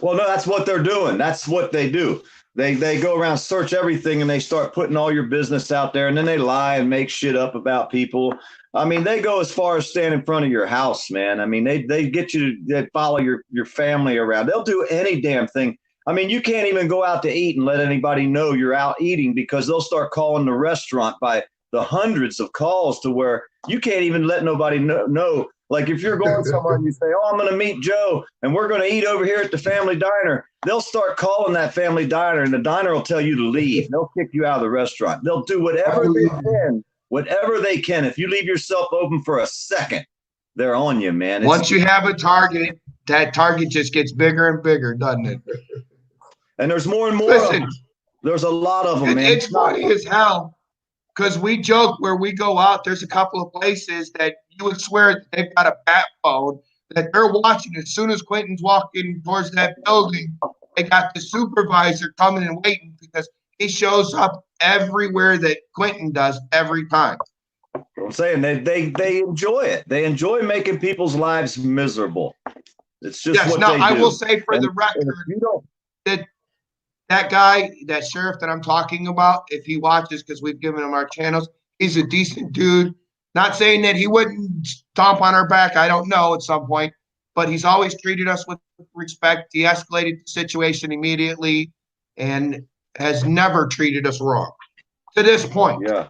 Well, no, that's what they're doing. That's what they do. They go around, search everything, and they start putting all your business out there, and then they lie and make shit up about people. I mean, they go as far as stand in front of your house, man. I mean, they get you to follow your family around. They'll do any damn thing. I mean, you can't even go out to eat and let anybody know you're out eating because they'll start calling the restaurant by the hundreds of calls to where you can't even let nobody know. Like if you're going somewhere and you say, oh, I'm going to meet Joe and we're going to eat over here at the family diner, they'll start calling that family diner and the diner will tell you to leave. They'll kick you out of the restaurant. They'll do whatever they can, whatever they can. If you leave yourself open for a second, they're on you, man. Once you have a target, that target just gets bigger and bigger, doesn't it? And there's more and more. Listen, there's a lot of them, man. It's funny as hell because we joke where we go out. There's a couple of places that you would swear they've got a bat phone that they're watching. As soon as Quentin's walking towards that building, they got the supervisor coming and waiting because he shows up everywhere that Quentin does every time. I'm saying they enjoy it. They enjoy making people's lives miserable. It's just what they do. I will say for the record that guy, that sheriff that I'm talking about, if he watches, because we've given him our channels, he's a decent dude. Not saying that he wouldn't stomp on our back. I don't know at some point, but he's always treated us with respect. He escalated the situation immediately and has never treated us wrong to this point. Yeah.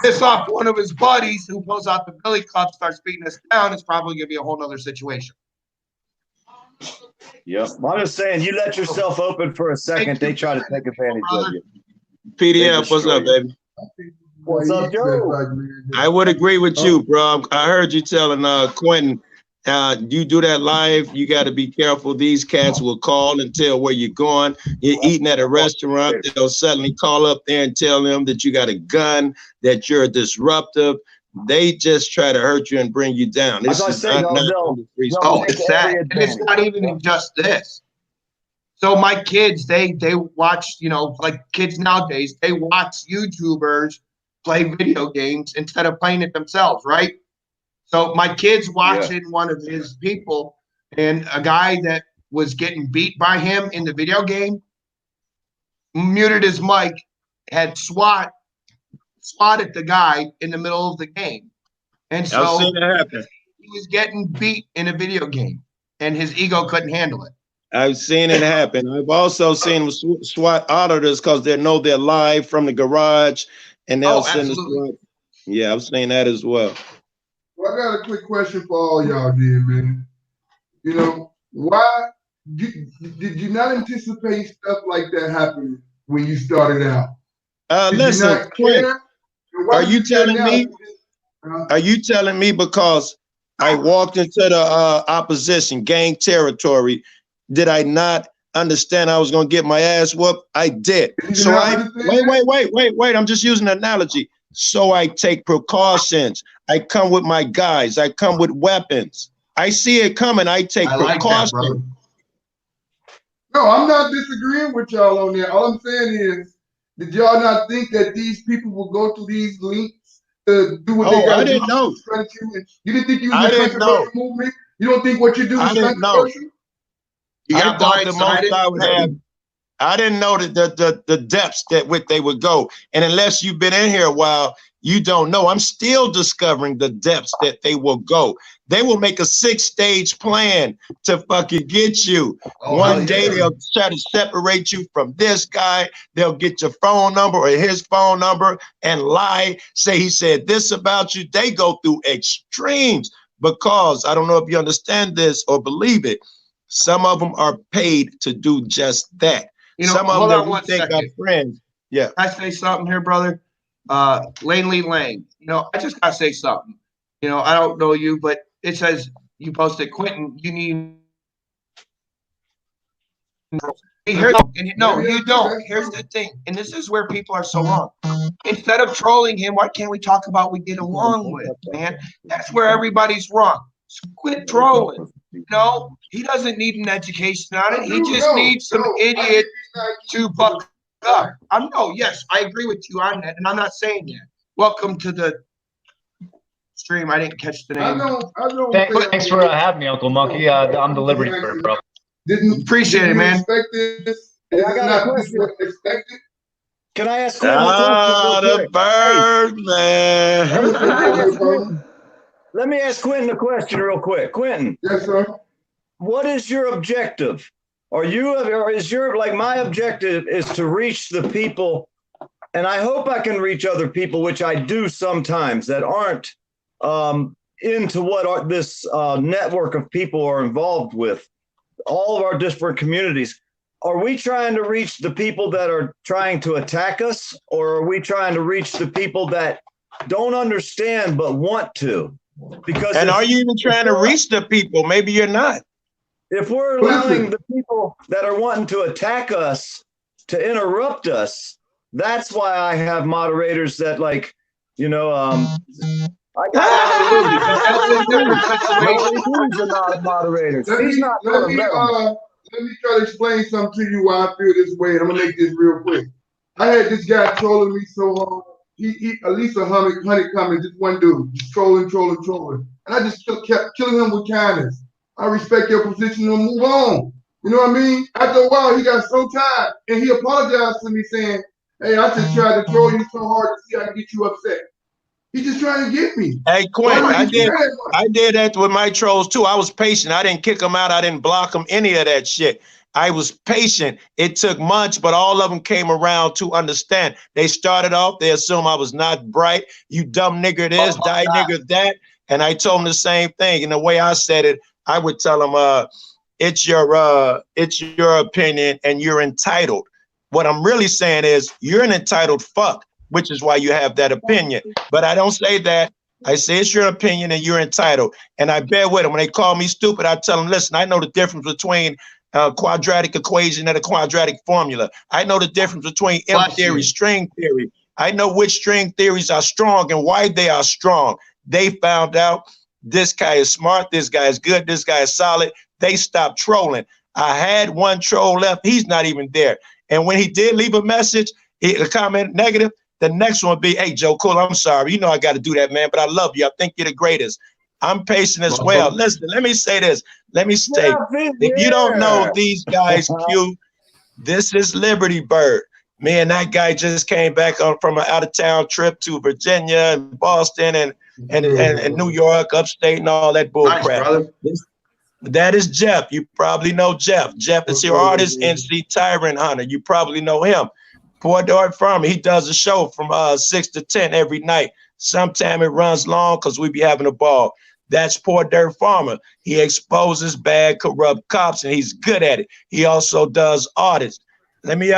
Piss off one of his buddies who pulls out the billy club, starts beating us down. It's probably going to be a whole nother situation. Yep. I'm just saying, you let yourself open for a second, they try to take advantage of you. PDF, what's up, baby? What's up, Joe? I would agree with you, bro. I heard you telling Quentin, you do that live, you got to be careful. These cats will call and tell where you're going. You're eating at a restaurant, they'll suddenly call up there and tell them that you got a gun, that you're disruptive. They just try to hurt you and bring you down. This is it's sad. And it's not even just this. So my kids, they watch, like kids nowadays, they watch YouTubers play video games instead of playing it themselves, right? So my kid's watching one of his people, and a guy that was getting beat by him in the video game muted his mic, had swatted the guy in the middle of the game. And so I've seen it happen. He was getting beat in a video game and his ego couldn't handle it. I've seen it happen. I've also seen SWAT auditors because they know they're live from the garage and they'll send the SWAT. Yeah, I've seen that as well. Well, I got a quick question for all y'all, man. Why did you not anticipate stuff like that happening when you started out? Listen, Clint, are you telling me? Are you telling me because I walked into the opposition gang territory, did I not understand I was going to get my ass whooped? I did. So wait. I'm just using an analogy. So I take precautions. I come with my guys. I come with weapons. I see it coming. I take precautions. Like that, no, I'm not disagreeing with y'all on that. All I'm saying is, did y'all not think that these people will go to these links to do what they got to do? Didn't know. You didn't think you was a controversial movement? You don't think what you do is controversial? I thought the most I would have. I didn't know that the depths that which they would go. And unless you've been in here a while, you don't know. I'm still discovering the depths that they will go. They will make a 6-stage plan to fucking get you. One day they'll try to separate you from this guy. They'll get your phone number or his phone number and lie, say he said this about you. They go through extremes because I don't know if you understand this or believe it. Some of them are paid to do just that. Some of them we think are friends. Yeah. Can I say something here, brother? Langley Lang. I just gotta say something. I don't know you, but it says you posted Quentin. You need. No, you don't. Here's the thing, and this is where people are so wrong. Instead of trolling him, why can't we talk about what we get along with, man? That's where everybody's wrong. Quit trolling. No, he doesn't need an education on it. He just needs some idiot to buck up. Yes, I agree with you on that, and I'm not saying that. Welcome to the stream. I didn't catch the name. I know. Thanks for having me, Uncle Monkey. I'm the Liberty Bird, bro. Appreciate it, man. Expect this? I got a question. Expected? Can I ask Quentin a question? The bird, man. Let me ask Quentin a question real quick. Quentin. Yes, sir. What is your objective or is your, like, my objective is to reach the people, and I hope I can reach other people, which I do sometimes, that aren't into what this network of people are involved with, all of our different communities. Are we trying to reach the people that are trying to attack us, or are we trying to reach the people that don't understand but want to? Because are you even trying to reach the people? Maybe you're not. If we're allowing the people that are wanting to attack us to interrupt us, that's why I have moderators that, like, you know, I got moderators. Let me try to explain something to you why I feel this way, and I'm gonna make this real quick. I had this guy trolling me so hard. He at least 100 comments, just one dude, just trolling. And I just kept killing him with kindness. I respect your position and move on. You know what I mean? After a while, he got so tired, and he apologized to me saying, hey, I just tried to troll you so hard to see how I can get you upset. He's just trying to get me. Hey, Quinn, I did that with my trolls too. I was patient. I didn't kick them out. I didn't block them, any of that shit. I was patient. It took months, but all of them came around to understand. They started off, they assumed I was not bright. You dumb nigger this, die nigger that. And I told them the same thing. And the way I said it, I would tell them, it's your opinion and you're entitled. What I'm really saying is you're an entitled fuck, which is why you have that opinion. But I don't say that. I say it's your opinion and you're entitled. And I bear with them. When they call me stupid, I tell them, listen, I know the difference between a quadratic equation and a quadratic formula. I know the difference between M theory, string theory. I know which string theories are strong and why they are strong. They found out this guy is smart, this guy is good, this guy is solid. They stopped trolling. I had one troll left. He's not even there. And when he did leave a message, a comment negative, the next one would be, hey, Joe Cool, I'm sorry. You know I got to do that, man, but I love you. I think you're the greatest. I'm patient as well. Listen, let me say this. Let me say, if you don't know these guys, Q, this is Liberty Bird. Me and that guy just came back from an out-of-town trip to Virginia and Boston and New York, upstate, and all that bull crap. That is Jeff. You probably know Jeff. Jeff is your artist, NC Tyrant Hunter. You probably know him. Poor Dart Farmer. He does a show from 6 to 10 every night. Sometime it runs long because we be having a ball. That's Poor Dirt Farmer. He exposes bad, corrupt cops, and he's good at it. He also does audits. Let me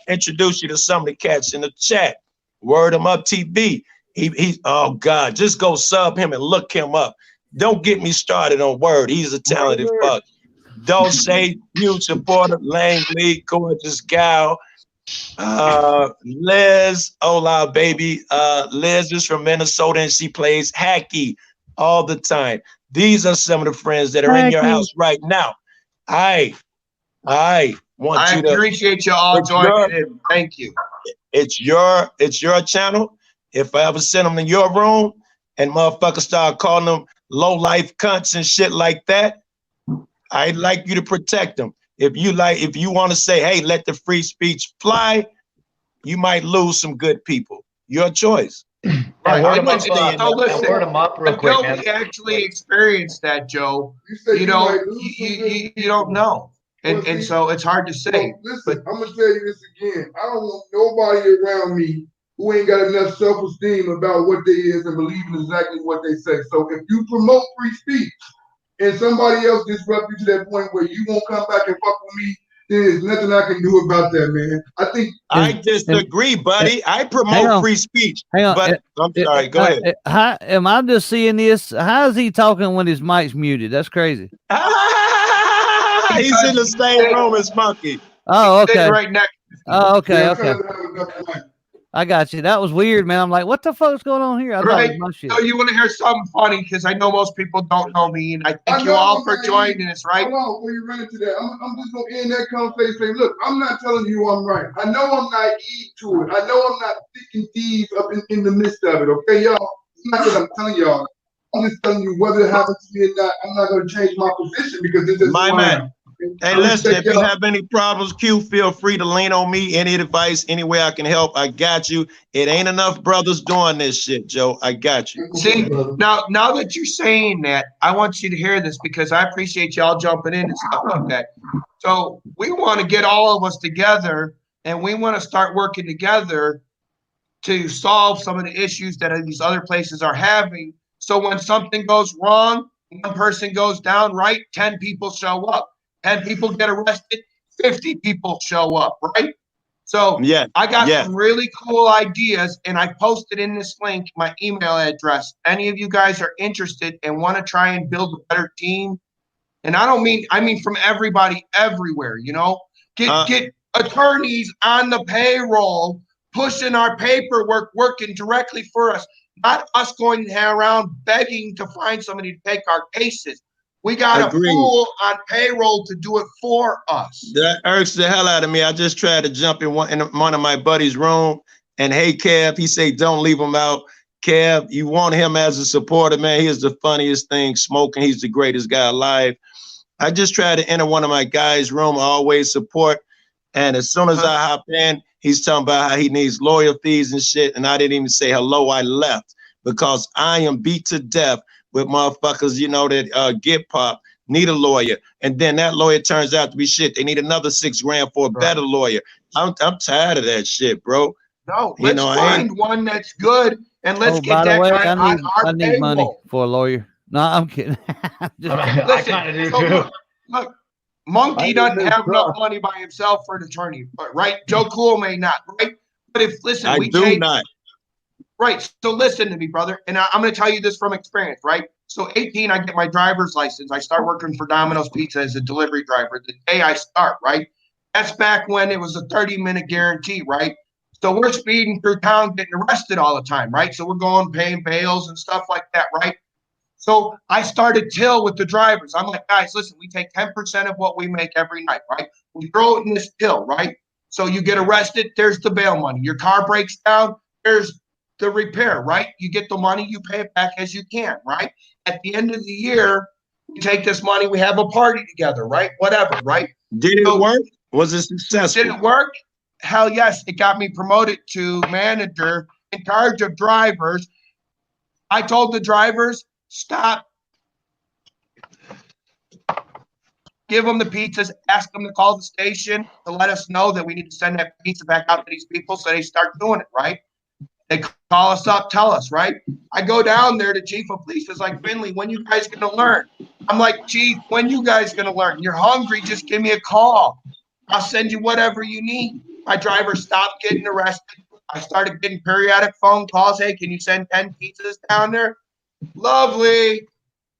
introduce you to some of the cats in the chat. Word him up TV. He oh God, just go sub him and look him up. Don't get me started on Word. He's a talented fuck. Don't say huge supporter, Langley, gorgeous gal. Liz, hola baby. Liz is from Minnesota and she plays hacky all the time. These are some of the friends that are in your house right now. I want you to appreciate you all joining in. Thank you. It's your channel. If I ever send them to your room and motherfuckers start calling them low life cunts and shit like that, I'd like you to protect them. If you want to say, hey, let the free speech fly, you might lose some good people. Your choice. Right. Word them up real quick, man. We actually experienced that, Joe. You know, you don't know. And so it's hard to say. Listen, I'm going to tell you this again. I don't want nobody around me who ain't got enough self-esteem about what they is and believe in exactly what they say. So if you promote free speech and somebody else disrupt you to that point where you won't come back and fuck with me, there's nothing I can do about that, man. I think I disagree, buddy. I promote free speech. Hang on. But I'm sorry, go ahead. How am I just seeing this? How is he talking when his mic's muted? That's crazy. He's in the same room as Monkey. Oh, okay. Right next. Oh, okay, okay. I got you. That was weird, man. I'm like, what the fuck's going on here? I thought it was my shit. So you want to hear something funny? Because I know most people don't know me, and I thank you all for joining us, right? Hold on, before you run into that, I'm just going to end that conversation saying, look, I'm not telling you I'm right. I know I'm naive to it. I know I'm not thinking thieves up in the midst of it, okay, y'all? It's not that I'm telling y'all. I'm just telling you whether it happens to me or not, I'm not going to change my position because this is my man. Hey, listen, if you have any problems, Q, feel free to lean on me. Any advice, any way I can help, I got you. It ain't enough brothers doing this shit, Joe. I got you. See, now that you're saying that, I want you to hear this because I appreciate y'all jumping in and stuff like that. So we want to get all of us together and we want to start working together to solve some of the issues that these other places are having. So when something goes wrong, one person goes down, right? 10 people show up. 10 people get arrested, 50 people show up, right? So yeah, I got some really cool ideas, and I posted in this link my email address. Any of you guys are interested and want to try and build a better team, and I mean from everybody everywhere, you know, get attorneys on the payroll, pushing our paperwork, working directly for us, not us going around begging to find somebody to take our cases. We got a fool on payroll to do it for us. That irks the hell out of me. I just tried to jump in one of my buddy's room, and hey, Kev, he say don't leave him out. Kev, you want him as a supporter, man. He is the funniest thing smoking. He's the greatest guy alive. I just tried to enter one of my guys' room. I always support. And as soon as I hop in, he's talking about how he needs lawyer fees and shit. And I didn't even say hello. I left because I am beat to death with motherfuckers, you know, that get pop, need a lawyer. And then that lawyer turns out to be shit. They need another $6 grand for a better lawyer. I'm tired of that shit, bro. No, let's find one that's good and let's get that guy on our I need money for a lawyer. No, I'm kidding. I kind of do too. Look, Monkey doesn't have enough money by himself for an attorney, right? Joe Cool may not, right? But if we do not. Right. So listen to me, brother. And I'm going to tell you this from experience, right? So 18, I get my driver's license. I start working for Domino's Pizza as a delivery driver the day I start, right? That's back when it was a 30-minute guarantee, right? So we're speeding through town, getting arrested all the time, right? So we're going paying bails and stuff like that, right? So I started till with the drivers. I'm like, guys, listen, we take 10% of what we make every night, right? We throw it in this till, right? So you get arrested, there's the bail money. Your car breaks down, there's the repair, right? You get the money, you pay it back as you can, right? At the end of the year, we take this money, we have a party together, right? Whatever, right? Did it work? Was it successful? Did it work? Hell yes. It got me promoted to manager in charge of drivers. I told the drivers, stop. Give them the pizzas, ask them to call the station to let us know that we need to send that pizza back out to these people so they start doing it, right? They call us up, tell us, right? I go down there to chief of police. It's like, Finley, when you guys going to learn? I'm like, chief, when you guys going to learn? You're hungry, just give me a call. I'll send you whatever you need. My driver stopped getting arrested. I started getting periodic phone calls. Hey, can you send 10 pizzas down there? Lovely,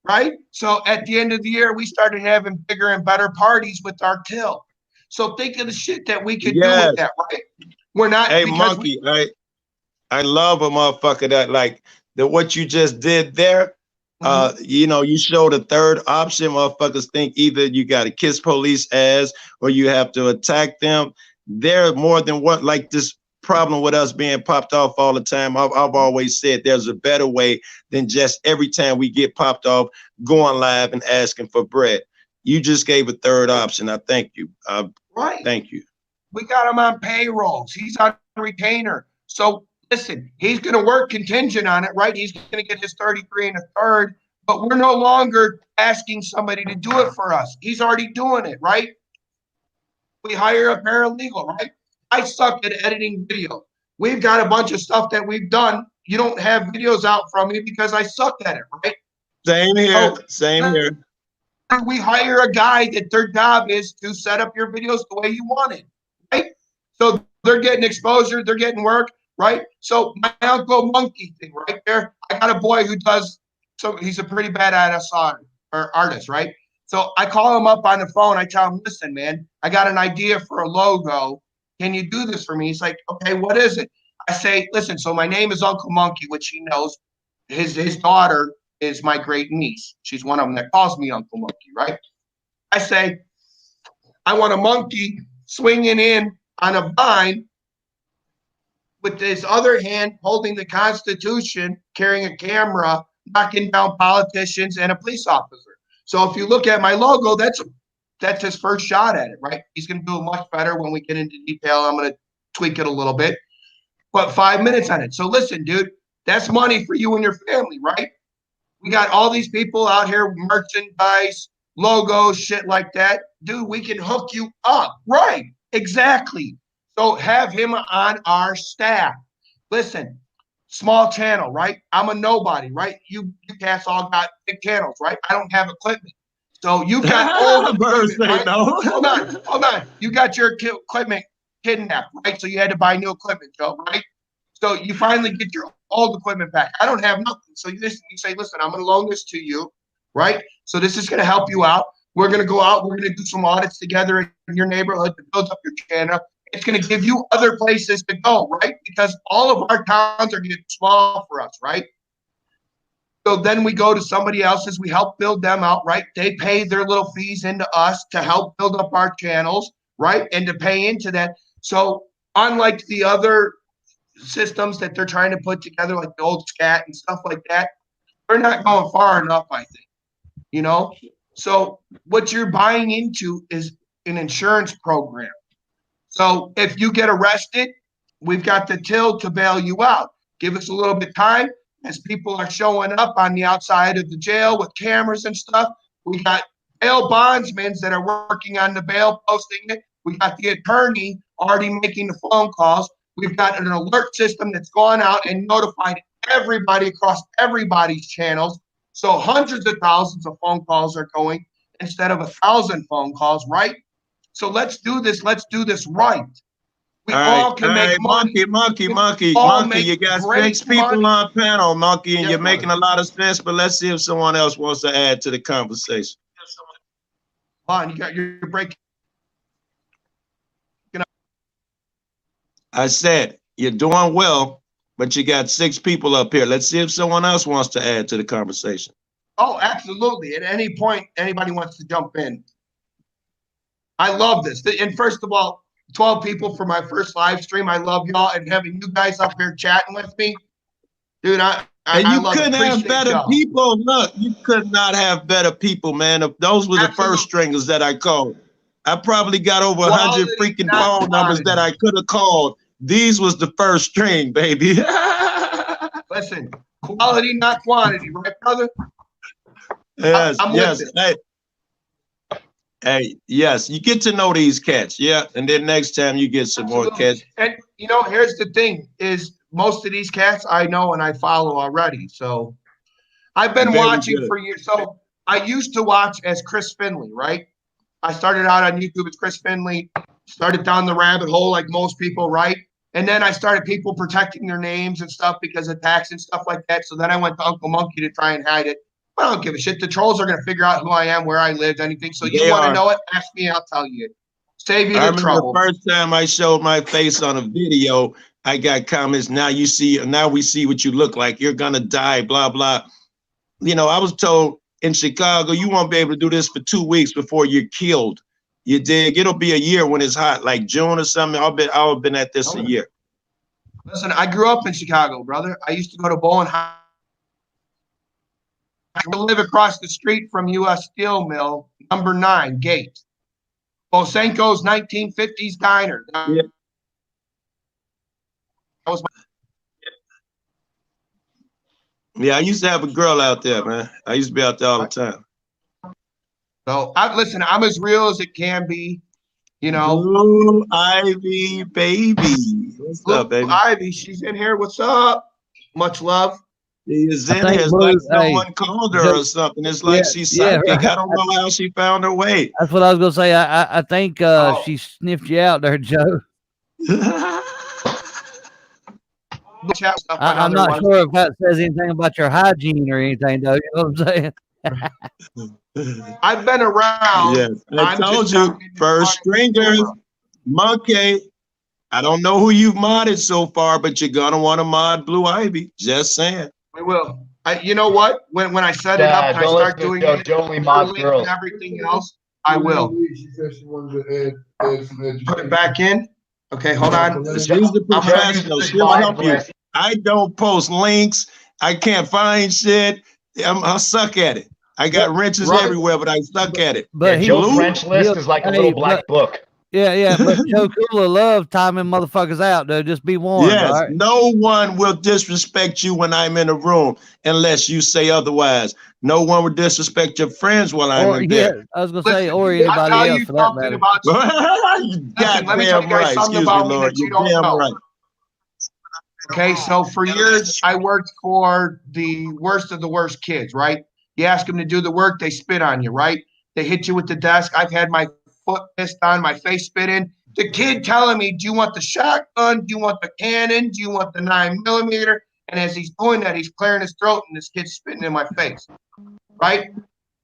right? So at the end of the year, we started having bigger and better parties with our till. So think of the shit that we could do with that, right? We're not. Hey, Monkey, I love a motherfucker that like that what you just did there. You know, you showed a third option. Motherfuckers think either you got to kiss police ass or you have to attack them. They're more than what, like this problem with us being popped off all the time. I've always said there's a better way than just every time we get popped off, going live and asking for bread. You just gave a third option. I thank you. Right. Thank you. We got him on payrolls. He's on retainer. So listen, he's going to work contingent on it, right? He's going to get his 33 and a third, but we're no longer asking somebody to do it for us. He's already doing it, right? We hire a paralegal, right? I suck at editing video. We've got a bunch of stuff that we've done. You don't have videos out from me because I suck at it, right? Same here. Same here. We hire a guy that their job is to set up your videos the way you want it, right? So they're getting exposure, they're getting work, right? So my Uncle Monkey thing right there, I got a boy who does, so he's a pretty bad artist, right? So I call him up on the phone. I tell him, listen, man, I got an idea for a logo. Can you do this for me? He's like, okay, what is it? I say, listen, so my name is Uncle Monkey, which he knows. His daughter is my great niece. She's one of them that calls me Uncle Monkey, right? I say, I want a monkey swinging in on a vine with his other hand holding the Constitution, carrying a camera, knocking down politicians and a police officer. So if you look at my logo, that's that's his first shot at it, right? He's going to do it much better when we get into detail. I'm going to tweak it a little bit, but 5 minutes on it. So listen, dude, that's money for you and your family, right? We got all these people out here, merchandise, logos, shit like that. Dude, we can hook you up. Right. Exactly. So have him on our staff. Listen, small channel, right? I'm a nobody, right? You cats all got big channels, right? I don't have equipment. So you got all the equipment, right? No. Hold on. You got your equipment kidnapped, right? So you had to buy new equipment, Joe, right? So you finally get your old equipment back. I don't have nothing. So you say, listen, I'm going to loan this to you, right? So this is going to help you out. We're going to go out. We're going to do some audits together in your neighborhood to build up your channel. It's going to give you other places to go, right? Because all of our towns are getting small for us, right? So then we go to somebody else's. We help build them out, right? They pay their little fees into us to help build up our channels, right? And to pay into that. So unlike the other systems that they're trying to put together, like the old SCAT and stuff like that, they're not going far enough, I think, you know? So what you're buying into is an insurance program. So if you get arrested, we've got the till to bail you out. Give us a little bit of time as people are showing up on the outside of the jail with cameras and stuff. We got bail bondsmen that are working on the bail, posting it. We got the attorney already making the phone calls. We've got an alert system that's gone out and notified everybody across everybody's channels. So hundreds of thousands of phone calls are going instead of 1,000 phone calls, right? So let's do this. Let's do this right. We all can make money. Monkey. You got 6 people on panel, Monkey, and you're making a lot of sense, but let's see if someone else wants to add to the conversation. Hold on, you got your break. I said, you're doing well, but you got 6 people up here. Let's see if someone else wants to add to the conversation. Oh, absolutely. At any point, anybody wants to jump in. I love this. And first of all, 12 people for my first live stream. I love y'all, and having you guys up here chatting with me. Dude, I love couldn't have better people. Look, you could not have better people, man. If those were the first stringers that I called. I probably got over 100 freaking phone numbers that I could have called. These was the first string, baby. Listen, quality, not quantity, right, brother? Yes, yes. Hey, yes, you get to know these cats, yeah, and then next time you get some more cats. And you know, here's the thing: is most of these cats I know and I follow already. So I've been watching for years. So I used to watch as Chris Finley, right? I started out on YouTube as Chris Finley, started down the rabbit hole like most people, right? And then I started people protecting their names and stuff because of tax and stuff like that. So then I went to Uncle Monkey to try and hide it. I don't give a shit. The trolls are going to figure out who I am, where I lived, anything. So you want to know it? Ask me, I'll tell you. Save you the trouble. The first time I showed my face on a video, I got comments. Now we see what you look like. You're going to die, blah, blah. You know, I was told in Chicago, you won't be able to do this for 2 weeks before you're killed. You dig? It'll be a year when it's hot, like June or something. I'll have been at this a year. Listen, I grew up in Chicago, brother. I used to go to Bowen High. I live across the street from U.S. Steel Mill, number 9, Gate. Bosenko's 1950s diner. Yeah. That was Yeah, I used to have a girl out there, man. I used to be out there all the time. So, listen, I'm as real as it can be, you know. Blue Ivy, baby. What's up, baby? Ivy, she's in here. What's up? Much love. She is in here. It's like someone called her or something. It's like she's psychic. Right. I don't know how she found her way. That's what I was gonna say. I think she sniffed you out there, Joe. I'm not sure if that says anything about your hygiene or anything, though. You know what I'm saying? I've been around. Yes, I told you, first stringers, Monkey. I don't know who you've modded so far, but you're gonna want to mod Blue Ivy. Just saying. We will. You know what? When I set it up and I start doing and everything else, I will. She said she wanted to add some education. Put it back in. Okay, hold on. She's the professional. She'll help you. I don't post links. I can't find shit. I suck at it. I got wrenches Right. everywhere, but I suck at it. But Yeah, Joe's Blue? wrench list is like a little black book. Yeah, but Joe Cooler love timing motherfuckers out, though. Just be warned, Yes, all right? no one will disrespect you when I'm in a room unless you say otherwise. No one will disrespect your friends while I'm in there. I was gonna say, Listen, or I'll anybody tell else you for that something matter. about you. You Listen, let me tell goddamn you guys right. something Excuse me, about me Lord. that you You're don't damn know. right. Okay, so for years I worked for the worst of the worst kids, right? You ask them to do the work, they spit on you, right? They hit you with the desk. I've had my foot pissed on, my face spit in. The kid telling me, do you want the shotgun? Do you want the cannon? Do you want the 9mm? And as he's doing that, he's clearing his throat and this kid's spitting in my face, right?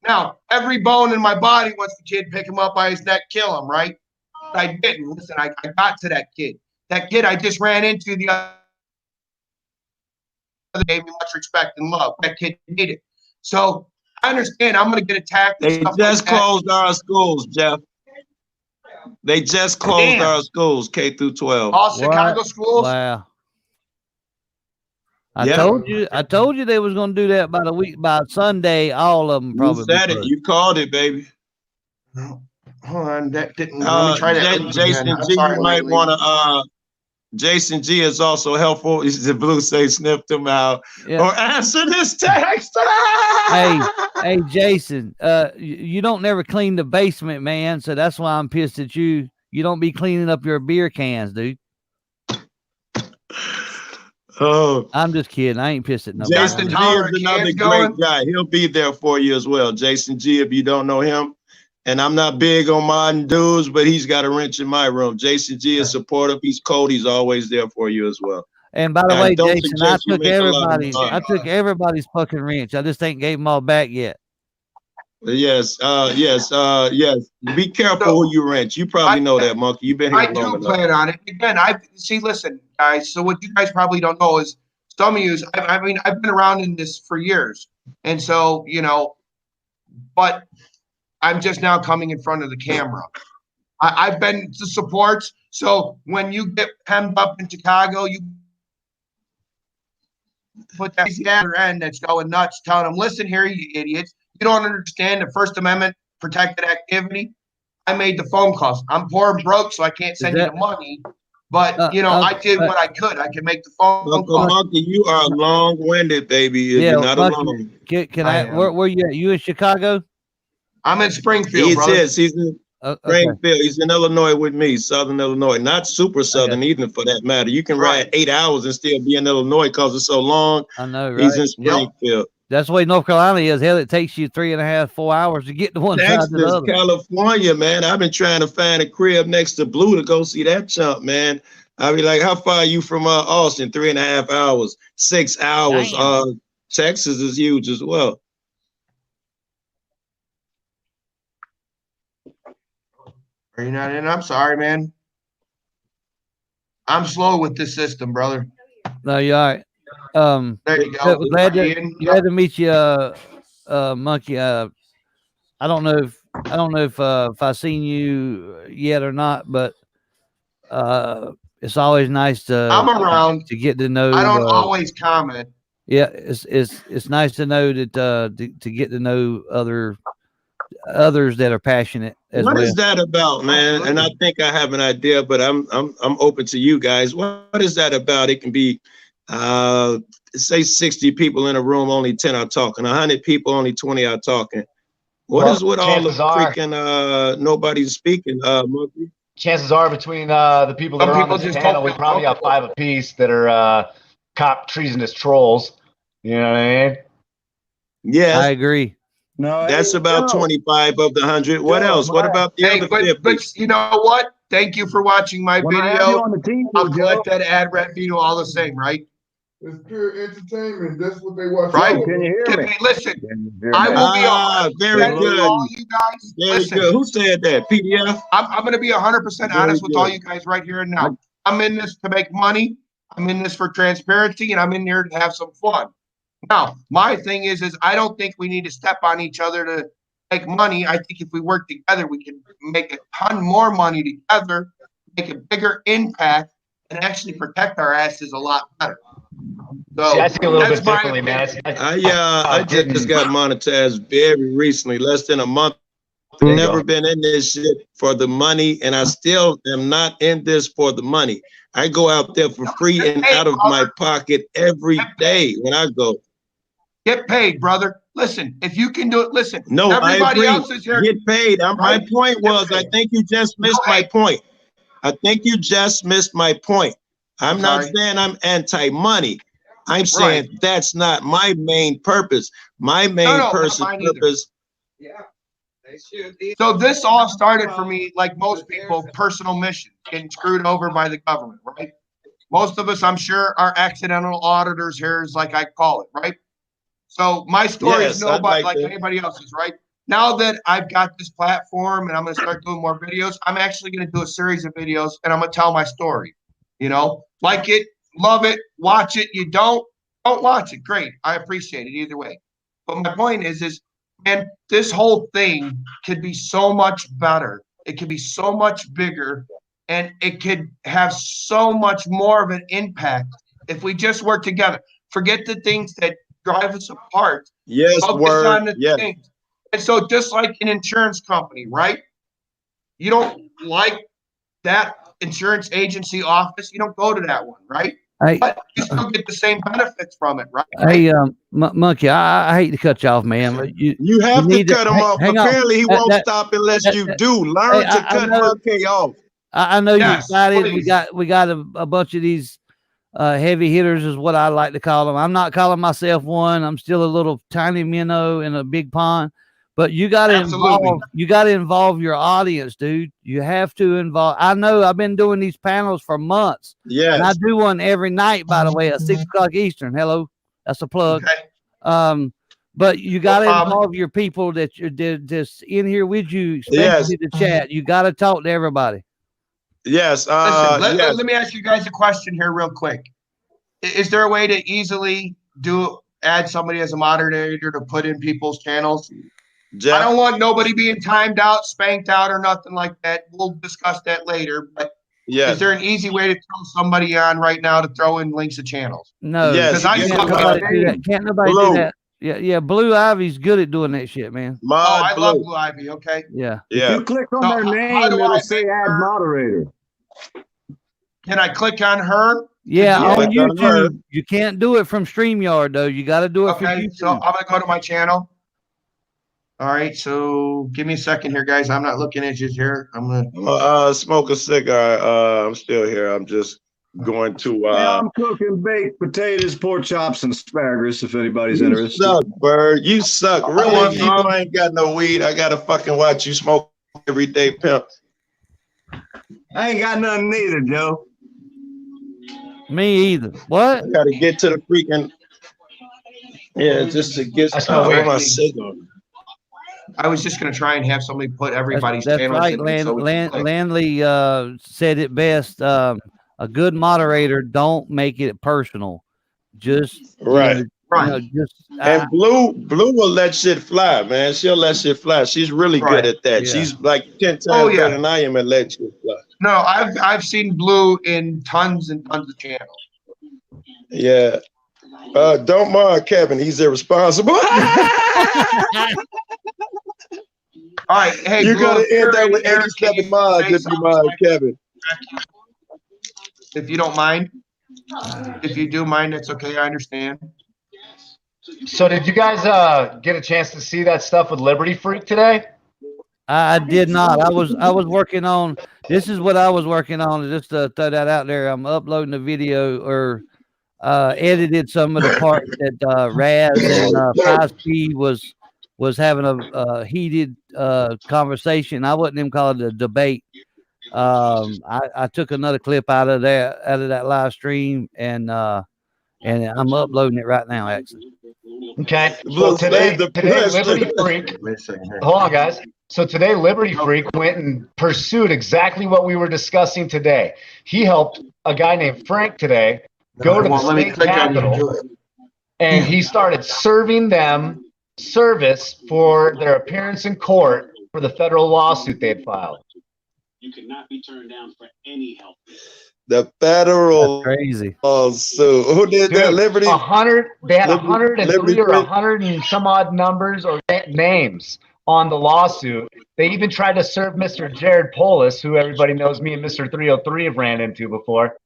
Now, every bone in my body wants the kid pick him up by his neck, kill him, right? But I didn't. Listen, I got to that kid. That kid I just ran into the other gave me much respect and love. That kid needed. So I understand I'm going to get attacked and They stuff just like that. closed our schools, Jeff. They just closed our schools, K through 12. All Chicago schools. Wow. I Yeah. told you they was gonna do that by Sunday. All of them You probably. said it. You called it, baby. No, hold on, that didn't. Let me try that link Jason again. I'm G, sorry, you might lady. want to. Jason G is also helpful. He's the blue say sniff them out or answer this text. Hey, Jason. You don't never clean the basement, man. So that's why I'm pissed at you. You don't be cleaning up your beer cans, dude. Oh, I'm just kidding. I ain't pissed at nobody. Jason G is another great guy. He'll be there for you as well. Jason G, if you don't know him. And I'm not big on modding dudes, but he's got a wrench in my room. Jason G is supportive. He's cold. He's always there for you as well. And by the way, Jason, I took everybody's fucking wrench. I just ain't gave them all back yet. Yes. Be careful who you wrench. You probably know that, Monkey. You've been here long enough. I do plan on it. Again, listen, guys. So what you guys probably don't know is some of you. I've been around in this for years, and so but I'm just now coming in front of the camera. I've been to supports. So when you get hemmed up in Chicago, you put that at the other end that's going nuts, telling them, listen here, you idiots. You don't understand the First Amendment protected activity. I made the phone calls. I'm poor and broke, so I can't send you the money. But, I did what I could. I could make the phone Uncle Monkey, you are long-winded, baby. You're not alone. Can I where you at? You in Chicago? I'm in Springfield, brother. He's in Springfield. He's in Illinois with me, Southern Illinois. Not super Southern either, for that matter. You can ride 8 hours and still be in Illinois because it's so long. I know, right? He's in Springfield. Yep. That's the way North Carolina is. Hell, it takes you 3.5, 4 hours to get to one side to the other. California, man. I've been trying to find a crib next to Blue to go see that chump, man. I be like, how far are you from Austin? 3.5 hours, 6 hours. Texas is huge as well. Are you not in? I'm sorry, man. I'm slow with this system, brother. No, you're all right. There you go. Glad to meet you, Monkey. I don't know if I seen you yet or not, but it's always nice to. I'm around to get to know. I don't always comment. Yeah, it's nice to know that to get to know others that are passionate as well. What is that about, man? And I think I have an idea, but I'm open to you guys. What is that about? It can be say 60 people in a room, only 10 are talking. 100 people, only 20 are talking. What is with all the freaking nobody's speaking, Monkey? Chances are between the people that are on this panel, we probably have 5 apiece that are cop treasonous trolls. You know what I mean? Yes, I agree. No, that's about 25 of the 100. What else? What about the other 50? But you know what? Thank you for watching my video. I'll collect that ad revenue all the same, right? It's pure entertainment. That's what they watch. Right? Can you hear me? Listen, I will be very good. All you guys, very good. Who said that? PDF? I'm going to be 100% honest with all you guys right here and now. I'm in this to make money. I'm in this for transparency, and I'm in here to have some fun. Now, my thing is I don't think we need to step on each other to make money. I think if we work together, we can make a ton more money together, make a bigger impact, and actually protect our asses a lot better. So See, I see a little that's bit my differently, man. opinion. I just got monetized very recently, less than a month. There you Never go. been in this shit for the money, and I still am not in this for the money. I go out there for free and out of my pocket every day when I go. Get paid, brother. Listen, if you can do it, listen. No, I Everybody agree. else is here. Get paid. My Right? point was, Get I paid. think you just missed my point. I think you just missed my point. I'm not Sorry. saying I'm anti-money. I'm saying Right. that's not my main purpose. My main not mine either. purpose. So this all started for me, like most people, personal mission, getting screwed over by the government, right? Most of us, I'm sure, are accidental auditors here, is like I call it, right? So my story is Yes, I'd nobody like like to. anybody else's, right? Now that I've got this platform and I'm going to start doing more videos, I'm actually going to do a series of videos and I'm going to tell my story. You know, like it, love it, watch it. You don't watch it. Great. I appreciate it either way. But my point is, man, this whole thing could be so much better. It could be so much bigger and it could have so much more of an impact if we just work together. Forget the things that drive us apart. Yes, Focus on the yes. things. And so just like an insurance company, right? You don't like that insurance agency office, you don't go to that one, right? Hey, but you still get the same benefits from it, right? hey, Monkey, I hate to cut you off, man. But you have to cut him off. Apparently, he won't stop unless you do. Learn to cut Monkey off. I know you're Yes, excited. please. We got a bunch of these heavy hitters, is what I like to call them. I'm not calling myself one. I'm still a little tiny minnow in a big pond. But you got to involve your audience, dude. You have to involve. I know I've been doing these panels for months. Yes. And I do one every night, by the way, at 6 o'clock Eastern. Hello, that's a plug. Okay. But you got to involve your people that you're just in here with you, especially the chat. You got to talk to everybody. Yes. Listen, yes. Let me ask you guys a question here, real quick. Is there a way to easily add somebody as a moderator to put in people's channels? Jeff? I don't want nobody being timed out, spanked out, or nothing like that. We'll discuss that later. But is there an easy way to throw somebody on right now to throw in links to channels? No, yes, can't nobody do that. Can't nobody do that. Yeah. Blue Ivy's good at doing that shit, man. I love Blue Ivy. Okay. Yeah. If you click on their name, it'll say add moderator. Can I click on her? Yeah, on YouTube. You can't do it from StreamYard though. You got to do it from YouTube. So I'm gonna go to my channel. All right, so give me a second here, guys. I'm not looking at you here. I'm gonna smoke a cigar. I'm still here. I'm just going to I'm cooking baked potatoes, pork chops, and asparagus if anybody's interested. You suck, Bird. You suck. Really? You ain't got no weed. I gotta fucking watch you smoke every day, pimp. I ain't got nothing neither, Joe. Me either. What? I gotta get to the freaking just to get my cigar. I was just going to try and have somebody put everybody's that's channels right. in. Landley said it best. A good moderator don't make it personal. Just right. And Blue will let shit fly, man. She'll let shit fly. She's really good at that. Yeah. She's like 10 times better than I am at letting shit fly. No, I've seen Blue in tons and tons of channels. Yeah. Don't mind Kevin. He's irresponsible. All right, hey, you gotta end that with 87 mods if you mind, Kevin. If you don't mind, if you do mind, it's okay. I understand. So, did you guys get a chance to see that stuff with Liberty Freak today? I did not. I was working on. This is what I was working on. Just to throw that out there. I'm uploading a video or edited some of the parts that Raz and 5P was having a heated conversation. I wouldn't even call it a debate. I took another clip out of that live stream and I'm uploading it right now, actually. Okay. So today Liberty Freak. Hold on, guys. So today Liberty Freak went and pursued exactly what we were discussing today. He helped a guy named Frank today go to the state capitol, and he started serving them service for their appearance in court for the federal lawsuit they had filed. You cannot be turned down for any help. The federal That's crazy. lawsuit. Who did that? Dude, Liberty? 100. They had Liberty- 103 Liberty or Free? 100 and some odd numbers or names on the lawsuit. They even tried to serve Mr. Jared Polis, who everybody knows me and Mr. 303 have ran into before.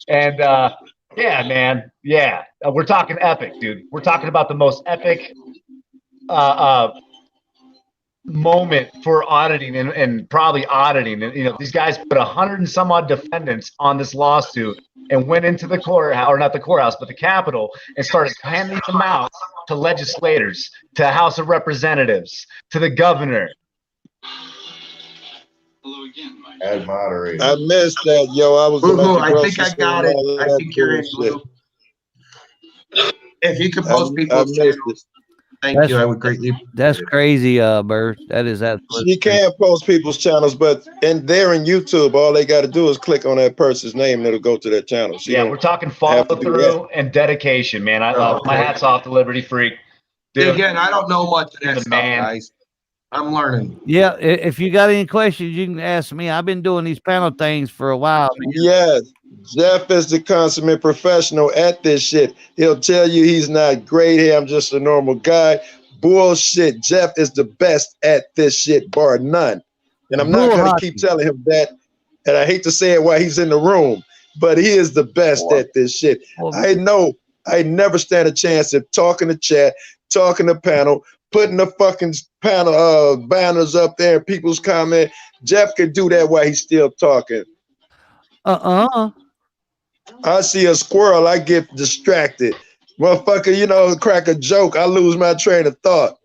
And yeah, man, yeah, we're talking epic, dude. We're talking about the most epic moment for auditing and probably auditing. And, you know, these guys put 100 and some odd defendants on this lawsuit and went into the courthouse, or not the courthouse, but the Capitol, and started handing them out to legislators, to the House of Representatives, to the governor. As moderator. I missed that, yo. I was Boo-hoo, at the I grocery think I store got and it. all of I that think you're in, bullshit. Blue. If you could post I people's missed channels, thank you. I would greatly appreciate That's it. crazy, Bert. That is absolutely. You can't post people's channels, but they're in YouTube. All they got to do is click on that person's name, and it'll go to their channel. So Yeah, we're talking follow do through and dedication, man. Oh, My okay. hat's off to Liberty Freak. Dude, Again, I don't know much of that the stuff, man. guys. I'm learning. Yeah, if you got any questions, you can ask me. I've been doing these panel things for a while. Man. Yes, Jeff is the consummate professional at this shit. He'll tell you he's not great. Hey, I'm just a normal guy. Bullshit. Jeff is the best at this shit, bar none. And I'm not going to keep telling him that. And I hate to say it while he's in the room, but he is the best at this shit. I know I never stand a chance of talking to chat, talking to panel, putting the fucking panel banners up there and people's comment. Jeff can do that while he's still talking. I see a squirrel, I get distracted. Motherfucker, you know, crack a joke, I lose my train of thought.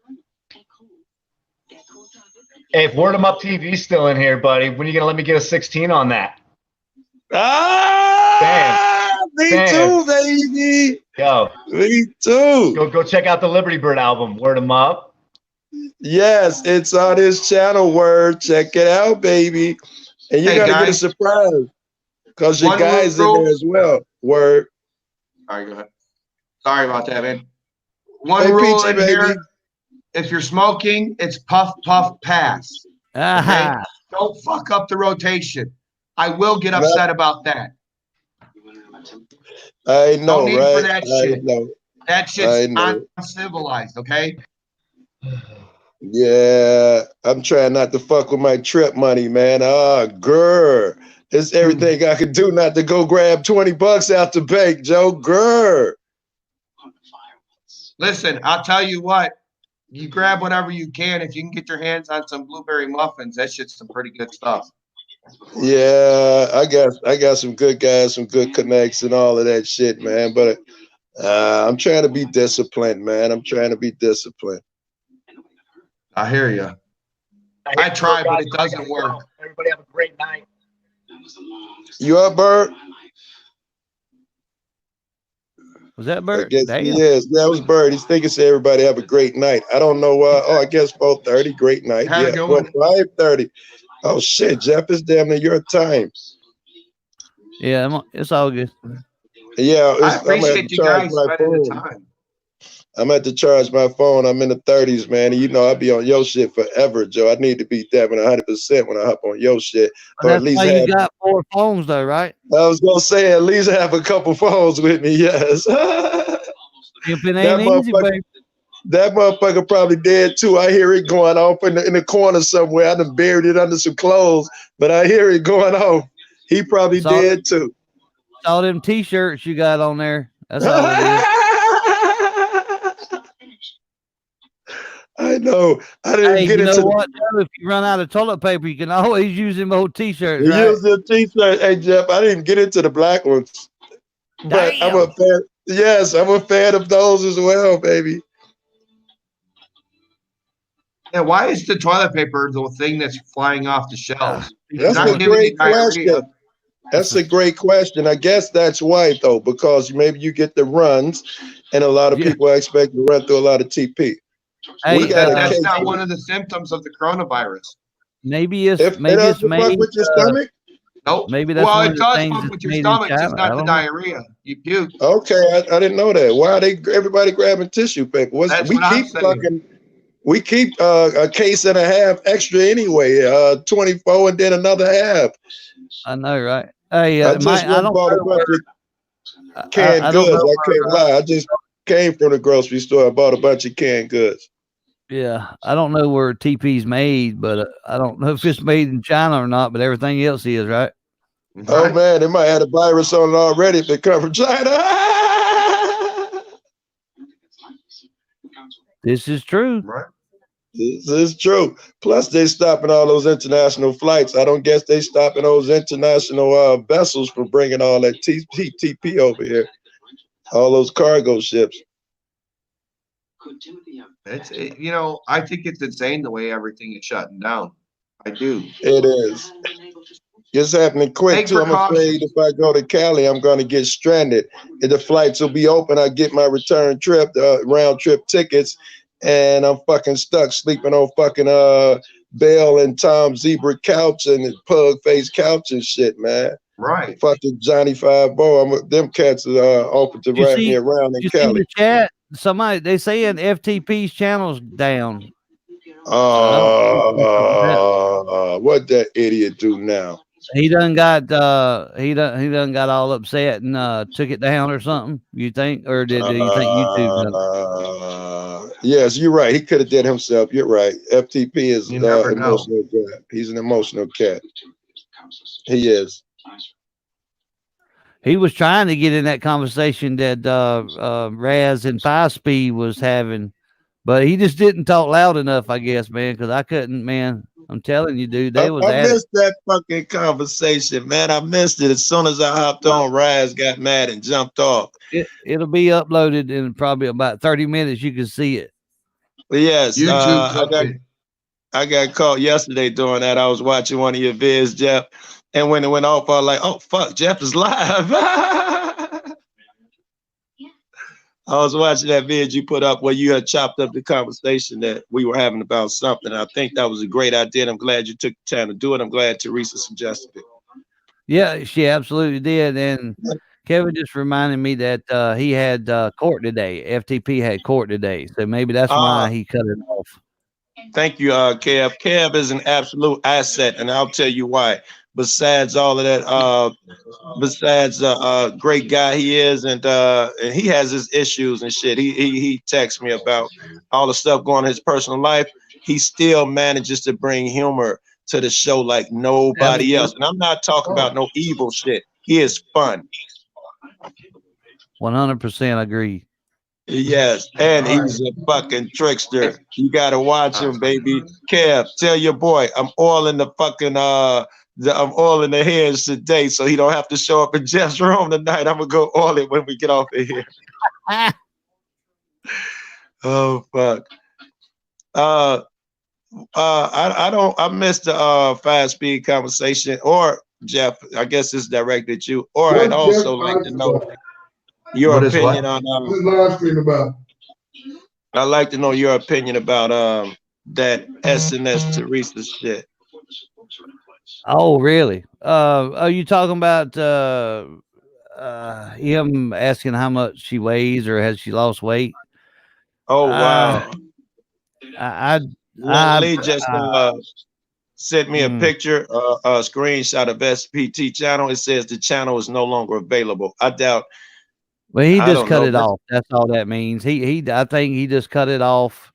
Hey, if Word 'em Up TV's still in here, buddy, when are you gonna let me get a 16 on that? Me too, baby. Yo, me too. Go check out the Liberty Bird album, Word 'em Up. Yes, it's on his channel. Word, check it out, baby. And you're gonna get a surprise because your guys in there as well. Word. All right, go ahead. Sorry about that, man. One rule in here: if you're smoking, it's puff, puff, pass. Okay? Don't fuck up the rotation. I will get upset about that. I know, no need right? for that shit. Know. That shit's uncivilized, okay? Yeah, I'm trying not to fuck with my trip money, man. Grr. It's everything I could do not to go grab $20 out the bank, Joe. Grr. Listen, I'll tell you what. You grab whatever you can. If you can get your hands on some blueberry muffins, that shit's some pretty good stuff. Yeah, I got some good guys, some good connects and all of that shit, man. But I'm trying to be disciplined, man. I'm trying to be disciplined. I hear you. I try, but it doesn't work. Everybody have a great night. You up, Bert? Was that Bert? I guess he is. That was Bert. He's thinking say everybody have a great night. I don't know. I guess 4:30. Great night. Have a good one. 5:30. Oh shit, Jeff, is damn near your time. Yeah, it's all good. Yeah, I appreciate you guys spending the time. I'm at to charge my phone. I'm in the 30s, man. And you know I be on your shit forever, Joe. I need to be damn 100% when I hop on your shit. Or at least you got 4 phones though, right? I was gonna say at least have a couple phones with me. Yes. It ain't easy, baby. That motherfucker probably dead too. I hear it going off in the corner somewhere. I done buried it under some clothes, but I hear it going off. He probably dead too. All them T-shirts you got on there. That's all it is. I know. I didn't get into what? If you run out of toilet paper, you can always use them old T-shirts. Right? Use the T-shirt. Hey Jeff, I didn't get into the black ones, but I'm a fan. Yes, I'm a fan of those as well, baby. Yeah, why is the toilet paper the thing that's flying off the shelves? That's a great question. That's a great question. I guess that's why, though, because maybe you get the runs, and a lot of people expect to run through a lot of TP. Hey, that's not one of the symptoms of the coronavirus. Maybe it's it's made with your stomach. Nope. Maybe that's well, it does fuck with your stomach, just not the diarrhea. You puke. Okay, I didn't know that. Why are everybody grabbing tissue paper? We keep a case and a half extra anyway. 24 and then another half. I know, right? Hey, I just I went don't bought a know bunch where, of canned I don't goods. know I can't where, lie. I just came from the grocery store. I bought a bunch of canned goods. yeah, I don't know where TP's made, but I don't know if it's made in China or not, but everything else is, right? Oh man, they might have a virus on it already if they come from China. This is true. Right. This is true. Plus, they stopping all those international flights. I don't guess they stopping those international vessels from bringing all that TP over here. All those cargo ships. I think it's insane the way everything is shutting down. I do. It is. It's happening quick Take too. I'm afraid precautions. if I go to Cali, I'm going to get stranded. If the flights will be open, I get my return trip, round trip tickets, and I'm fucking stuck sleeping on fucking Bell and Tom Zebra couch and pug face couch and shit, man. Right. Fucking Johnny 5 them cats offered to ride me around in You see Cali. the chat? Somebody they saying FTP's channel's down. What that idiot do now? He done got he done got all upset and took it down or something. You think, or do you think YouTube done it? Yes, you're right. He could have did himself. You're right. FTP is You never know. emotional cat. He's an emotional cat. He is. He was trying to get in that conversation that Raz and 5 Speed was having, but he just didn't talk loud enough, I guess, man, because I couldn't, man. I'm telling you, dude, they was I at missed that fucking conversation, man. I missed it as soon as I hopped on. Raz got mad and jumped off. It'll be uploaded in probably about 30 minutes. You can see it. But yes, YouTube took it. I got caught yesterday doing that. I was watching one of your vids, Jeff, and when it went off, I was like, "Oh fuck, Jeff is live." I was watching that vid you put up where you had chopped up the conversation that we were having about something. I think that was a great idea. I'm glad you took the time to do it. I'm glad Teresa suggested it. Yeah, she absolutely did. And Kevin just reminded me that he had court today. FTP had court today, so maybe that's why he cut it off. Thank you, Kev. Kev is an absolute asset, and I'll tell you why. Besides all of that, besides great guy he is, and he has his issues and shit. He texts me about all the stuff going on in his personal life. He still manages to bring humor to the show like nobody else. And I'm not talking about no evil shit. He is fun. 100% agree. Yes, and he's a fucking trickster. You gotta watch him, baby. Kev, tell your boy I'm all in the fucking I'm all in the hands today, so he don't have to show up in Jeff's room tonight. I'm gonna go all in when we get off of here. Oh fuck. I missed the 5 speed conversation, or Jeff, I guess it's directed at you, or I'd also like to know your opinion on what's live stream about? I'd like to know your opinion about that SNS Teresa shit. Oh, really? Are you talking about him asking how much she weighs or has she lost weight? Oh wow. Lee just sent me a picture, a screenshot of SPT channel. It says the channel is no longer available. I doubt. Well, he just cut it off. That's all that means. I think he just cut it off.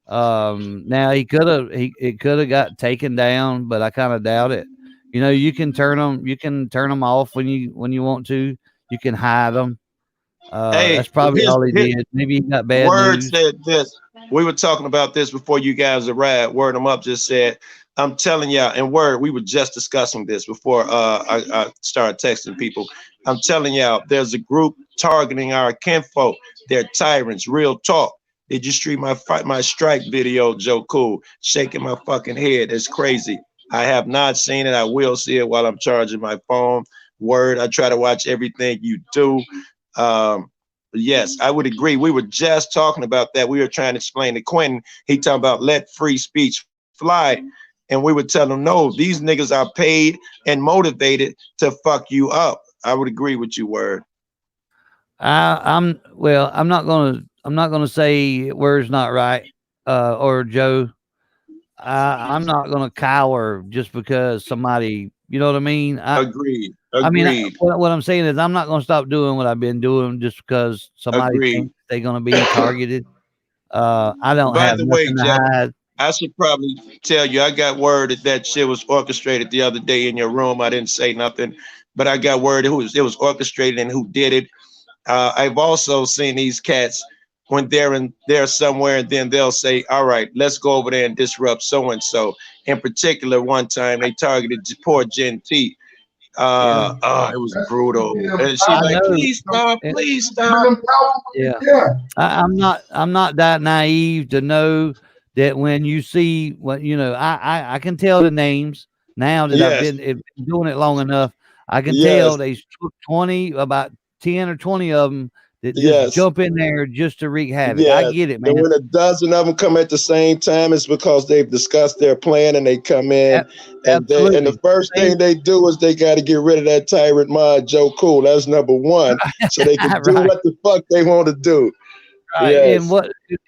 Now it could have got taken down, but I kind of doubt it. You know, you can turn them off when you want to. You can hide them. That's probably all he did. Maybe he got bad Word news. said this. We were talking about this before you guys arrived. Word 'em up just said, I'm telling y'all, and Word, we were just discussing this before I started texting people. I'm telling y'all, there's a group targeting our kinfolk. They're tyrants, real talk. Did you stream my strike video, Joe Cool? Shaking my fucking head. It's crazy. I have not seen it. I will see it while I'm charging my phone. Word, I try to watch everything you do. Yes, I would agree. We were just talking about that. We were trying to explain to Quentin. He talking about let free speech fly. And we would tell him, no, these niggas are paid and motivated to fuck you up. I would agree with you, Word. I'm not gonna say Word's not right, or Joe. I'm not gonna cower just because somebody You know what I mean? Agreed. I mean, Agreed. what I'm saying is I'm not going to stop doing what I've been doing just because somebody Agreed. thinks they're going to be targeted. I don't By have the way, nothing to Jeff, hide. I should probably tell you, I got word that that shit was orchestrated the other day in your room. I didn't say nothing, but I got word it was orchestrated and who did it. I've also seen these cats when they're in there somewhere, and then they'll say, "All right, let's go over there and disrupt so and so." In particular, one time they targeted poor Gen T. Yeah. It was That's brutal, them and she's I like, know. "Please stop, It- please Them stop." powerful- Yeah. yeah. I'm not that naive to know that when you see what I can tell the names now that I've Yes, been doing it long enough. I can yes, tell there's 20 about 10 or 20 of them that just yes. jump in there just to wreak havoc. I Yes, get it, and man. when a dozen of them come at the same time, it's because they've discussed their plan and they come in, A- and the Absolutely. first Same, thing they do is they got to get rid of that tyrant mod Joe Cool. That's number one, so they can do right. what the fuck they want to do. Right. Yes,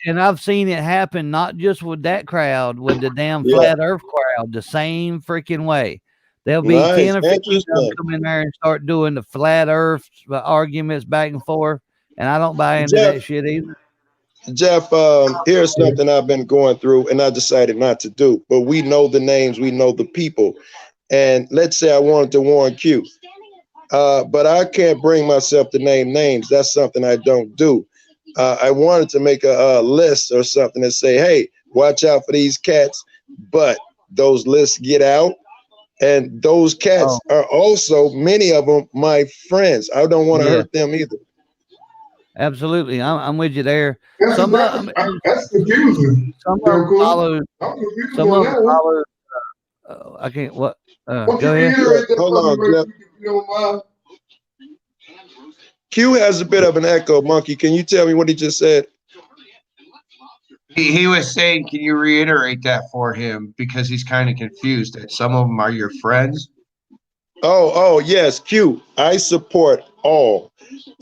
And I've seen it happen not just with that crowd, with the damn yeah, flat earth crowd, the same freaking way. There'll be 10 nice, or 15 of them interesting. come in there and start doing the flat earth arguments back and forth. And I don't buy into Jeff, that shit either. Jeff, here's something I've been going through, and I decided not to do. But we know the names, we know the people, and let's say I wanted to warn Q. But I can't bring myself to name names. That's something I don't do. I wanted to make a list or something and say, hey, watch out for these cats. But those lists get out. And those cats Oh, are also, many of them, my friends. I don't want to yeah, hurt them either. absolutely. I'm with you there. That's Some of them, that's confusing. some of Joe them Cool. follow, I'm confused some on of them that one. follow, I can't, what, Won't go you ahead. Yeah, reiterate that hold for me on, right Jeff. quick if you don't mind? Q has a bit of an echo, Monkey. Can you tell me what he just said? He was saying, can you reiterate that for him because he's kind of confused that some of them are your friends. Oh, yes, Q. I support all.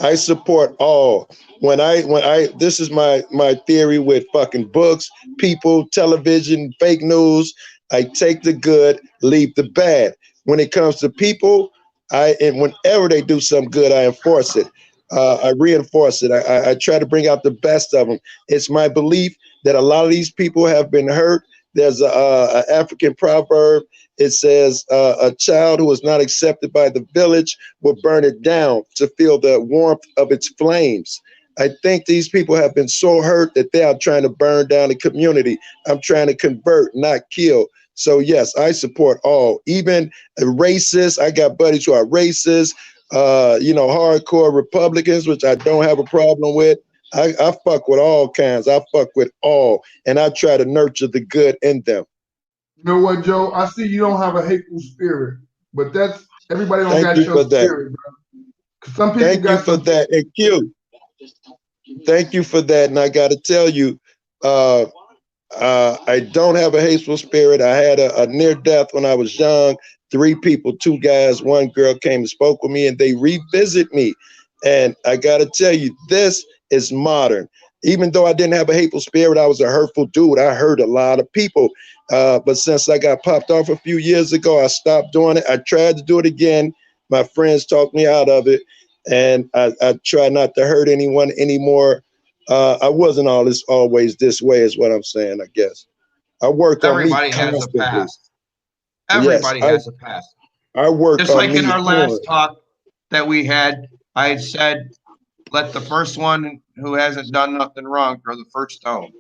I support all. This is my theory with fucking books, people, television, fake news. I take the good, leave the bad. When it comes to people, and whenever they do something good, I enforce it. I reinforce it. I try to bring out the best of them. It's my belief that a lot of these people have been hurt. There's a African proverb. It says, a child who is not accepted by the village will burn it down to feel the warmth of its flames. I think these people have been so hurt that they are trying to burn down the community. I'm trying to convert, not kill. So yes, I support all, even racists. I got buddies who are racist, hardcore Republicans, which I don't have a problem with. I fuck with all kinds. I fuck with all, and I try to nurture the good in them. You know what, Joe? I see you don't have a hateful spirit, but that's everybody don't Thank got you your for that. spirit, bro. 'Cause some people Thank you got for some. that. And Q, thank you for that. And I got to tell you, uh, I don't have a hateful spirit. I had a near death when I was young. 3 people, 2 guys, 1 girl came and spoke with me, and they revisit me. And I got to tell you, this is modern. Even though I didn't have a hateful spirit, I was a hurtful dude. I hurt a lot of people. But since I got popped off a few years ago, I stopped doing it. I tried to do it again. My friends talked me out of it. And I try not to hurt anyone anymore. I wasn't always this way, is what I'm saying, I guess. I work on me Everybody has a constantly. past. Yes, Everybody has a past. I work Just on like me in our hard. last talk that we had, I had said, let the first one who hasn't done nothing wrong throw the first stone.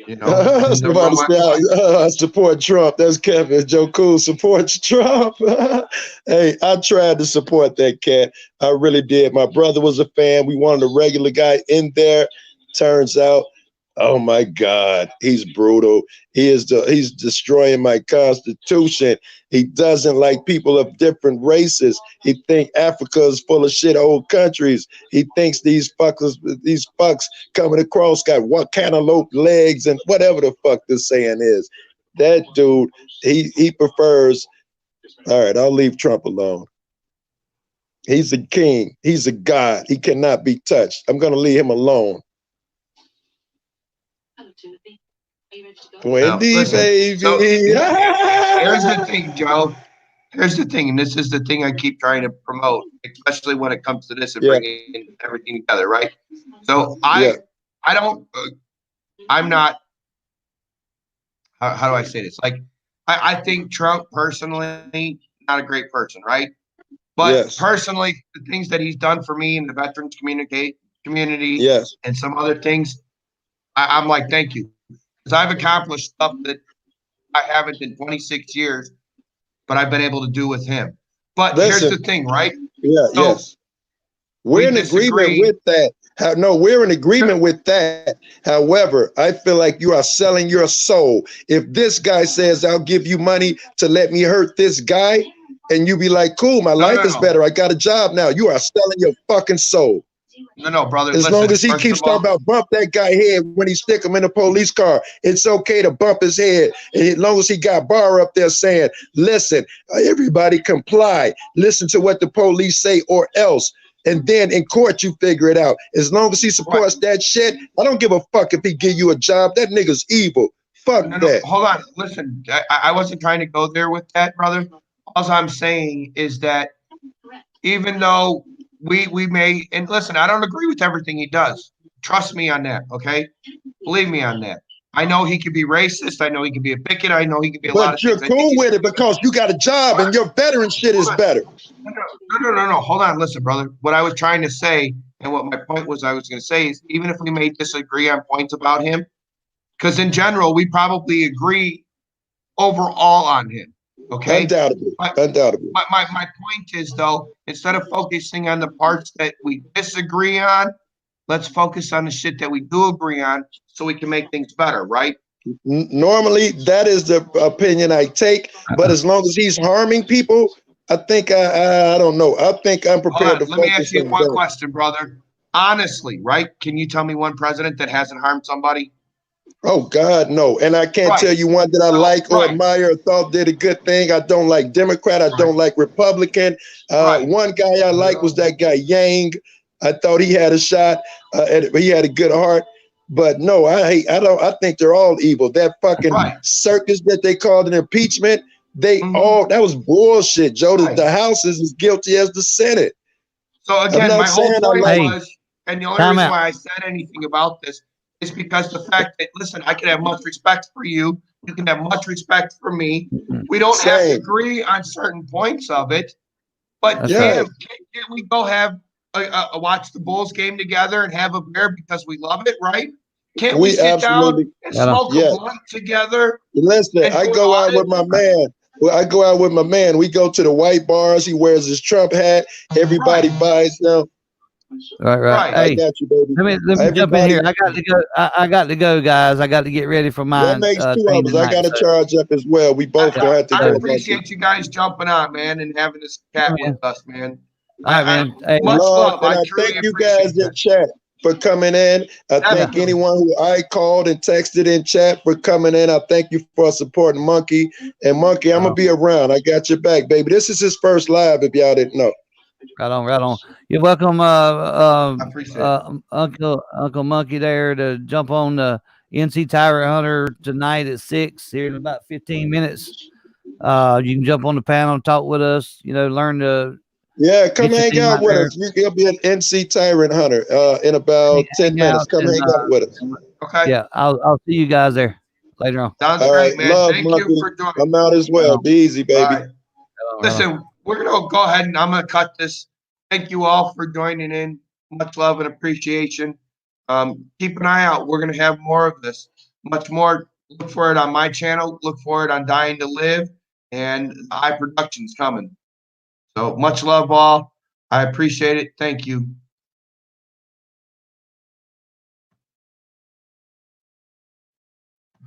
You know, and the Somebody wrong. say I support Trump. That's Kevin. Joe Cool supports Trump. Hey, I tried to support that cat. I really did. My brother was a fan. We wanted a regular guy in there. Turns out, oh my God, he's brutal. He's destroying my constitution. He doesn't like people of different races. He thinks Africa is full of shit old countries. He thinks these fucks coming across got what cantaloupe legs and whatever the fuck this saying is. That dude, he prefers. All right, I'll leave Trump alone. He's a king. He's a god. He cannot be touched. I'm gonna leave him alone. Wendy, listen, baby. so here's the thing, Joe. Here's the thing, and this is the thing I keep trying to promote, especially when it comes to this and Yeah. bringing everything together, right? So Yeah. I don't, I'm not. How do I say this? Like, I think Trump personally not a great person, right? But Yes. personally, the things that he's done for me in the veterans community, Yes. and some other things, I'm like, thank you, because I've accomplished stuff that I haven't in 26 years, but I've been able to do with him. But here's the Listen. thing, right? Yeah. So Yes. We're in agreement with that. No, we're in agreement with that. However, I feel like you are selling your soul. If this guy says, I'll give you money to let me hurt this guy, and you be like, cool, my life is better. I got a job now. You are selling your fucking soul. No, brother. As long as he keeps talking about bump that guy head when he stick him in a police car, it's okay to bump his head. And as long as he got Barr up there saying, listen, everybody comply. Listen to what the police say or else. And then in court, you figure it out. As long as he supports that shit, I don't give a fuck if he give you a job. That nigga's evil. Fuck that. Hold on. Listen, I wasn't trying to go there with that, brother. All I'm saying is that even though we may, and listen, I don't agree with everything he does. Trust me on that, okay? Believe me on that. I know he could be racist. I know he could be a bigot. I know he could be a lot of things. But you're cool with it because you got a job and your veteran shit is better. No. Hold on. Listen, brother. What I was trying to say and what my point was I was going to say is even if we may disagree on points about him, because in general, we probably agree overall on him. Okay. Undoubtedly. My point is, though, instead of focusing on the parts that we disagree on, let's focus on the shit that we do agree on so we can make things better, right? Normally, that is the opinion I take. But as long as he's harming people, I think I don't know. I think I'm prepared to focus on that. Let me ask you one question, brother. Honestly, right? Can you tell me one president that hasn't harmed somebody? Oh, God, no. And I can't tell you one that I like or admire or thought did a good thing. I don't like Democrat. I don't like Republican. One guy I like was that guy Yang. I thought he had a shot. He had a good heart. But no, I think they're all evil. That fucking circus that they called an impeachment, that was bullshit, Joe. The House is as guilty as the Senate. So again, my whole point was, and the only reason why I said anything about this is because the fact that, listen, I can have much respect for you. You can have much respect for me. We don't have to agree on certain points of it. But damn, can't we go have watch the Bulls game together and have a beer because we love it, right? Can't we sit down and smoke a blunt together? Listen, I go out with my man. I go out with my man. We go to the white bars. He wears his Trump hat. Everybody buys them. Right. Hey, I got you, baby. Let me jump in here. I got to go. I got to go, guys. I got to get ready for mine. That makes two of us. I got to charge up as well. We both gonna have to go. I appreciate you guys jumping on, man, and having this chat with us, man. All right, man. Hey, much love. I thank you guys in chat for coming in. I thank anyone who I called and texted in chat for coming in. I thank you for supporting Monkey. And Monkey, I'm gonna be around. I got your back, baby. This is his first live, if y'all didn't know. Right on. You're welcome, Uncle Monkey there to jump on the NC Tyrant Hunter tonight at 6 here in about 15 minutes. You can jump on the panel and talk with us, learn to come hang out with us. You'll be an NC Tyrant Hunter in about 10 minutes. Come hang out with us. Okay. Yeah, I'll see you guys there later on. Sounds great, man. Love, Thank Monkey. you for joining. I'm out as well. Be easy, baby. Listen, we're going to go ahead and I'm going to cut this. Thank you all for joining in. Much love and appreciation. Keep an eye out. We're going to have more of this. Much more. Look for it on my channel. Look for it on Dying to Live. And iProductions coming. So much love all. I appreciate it. Thank you.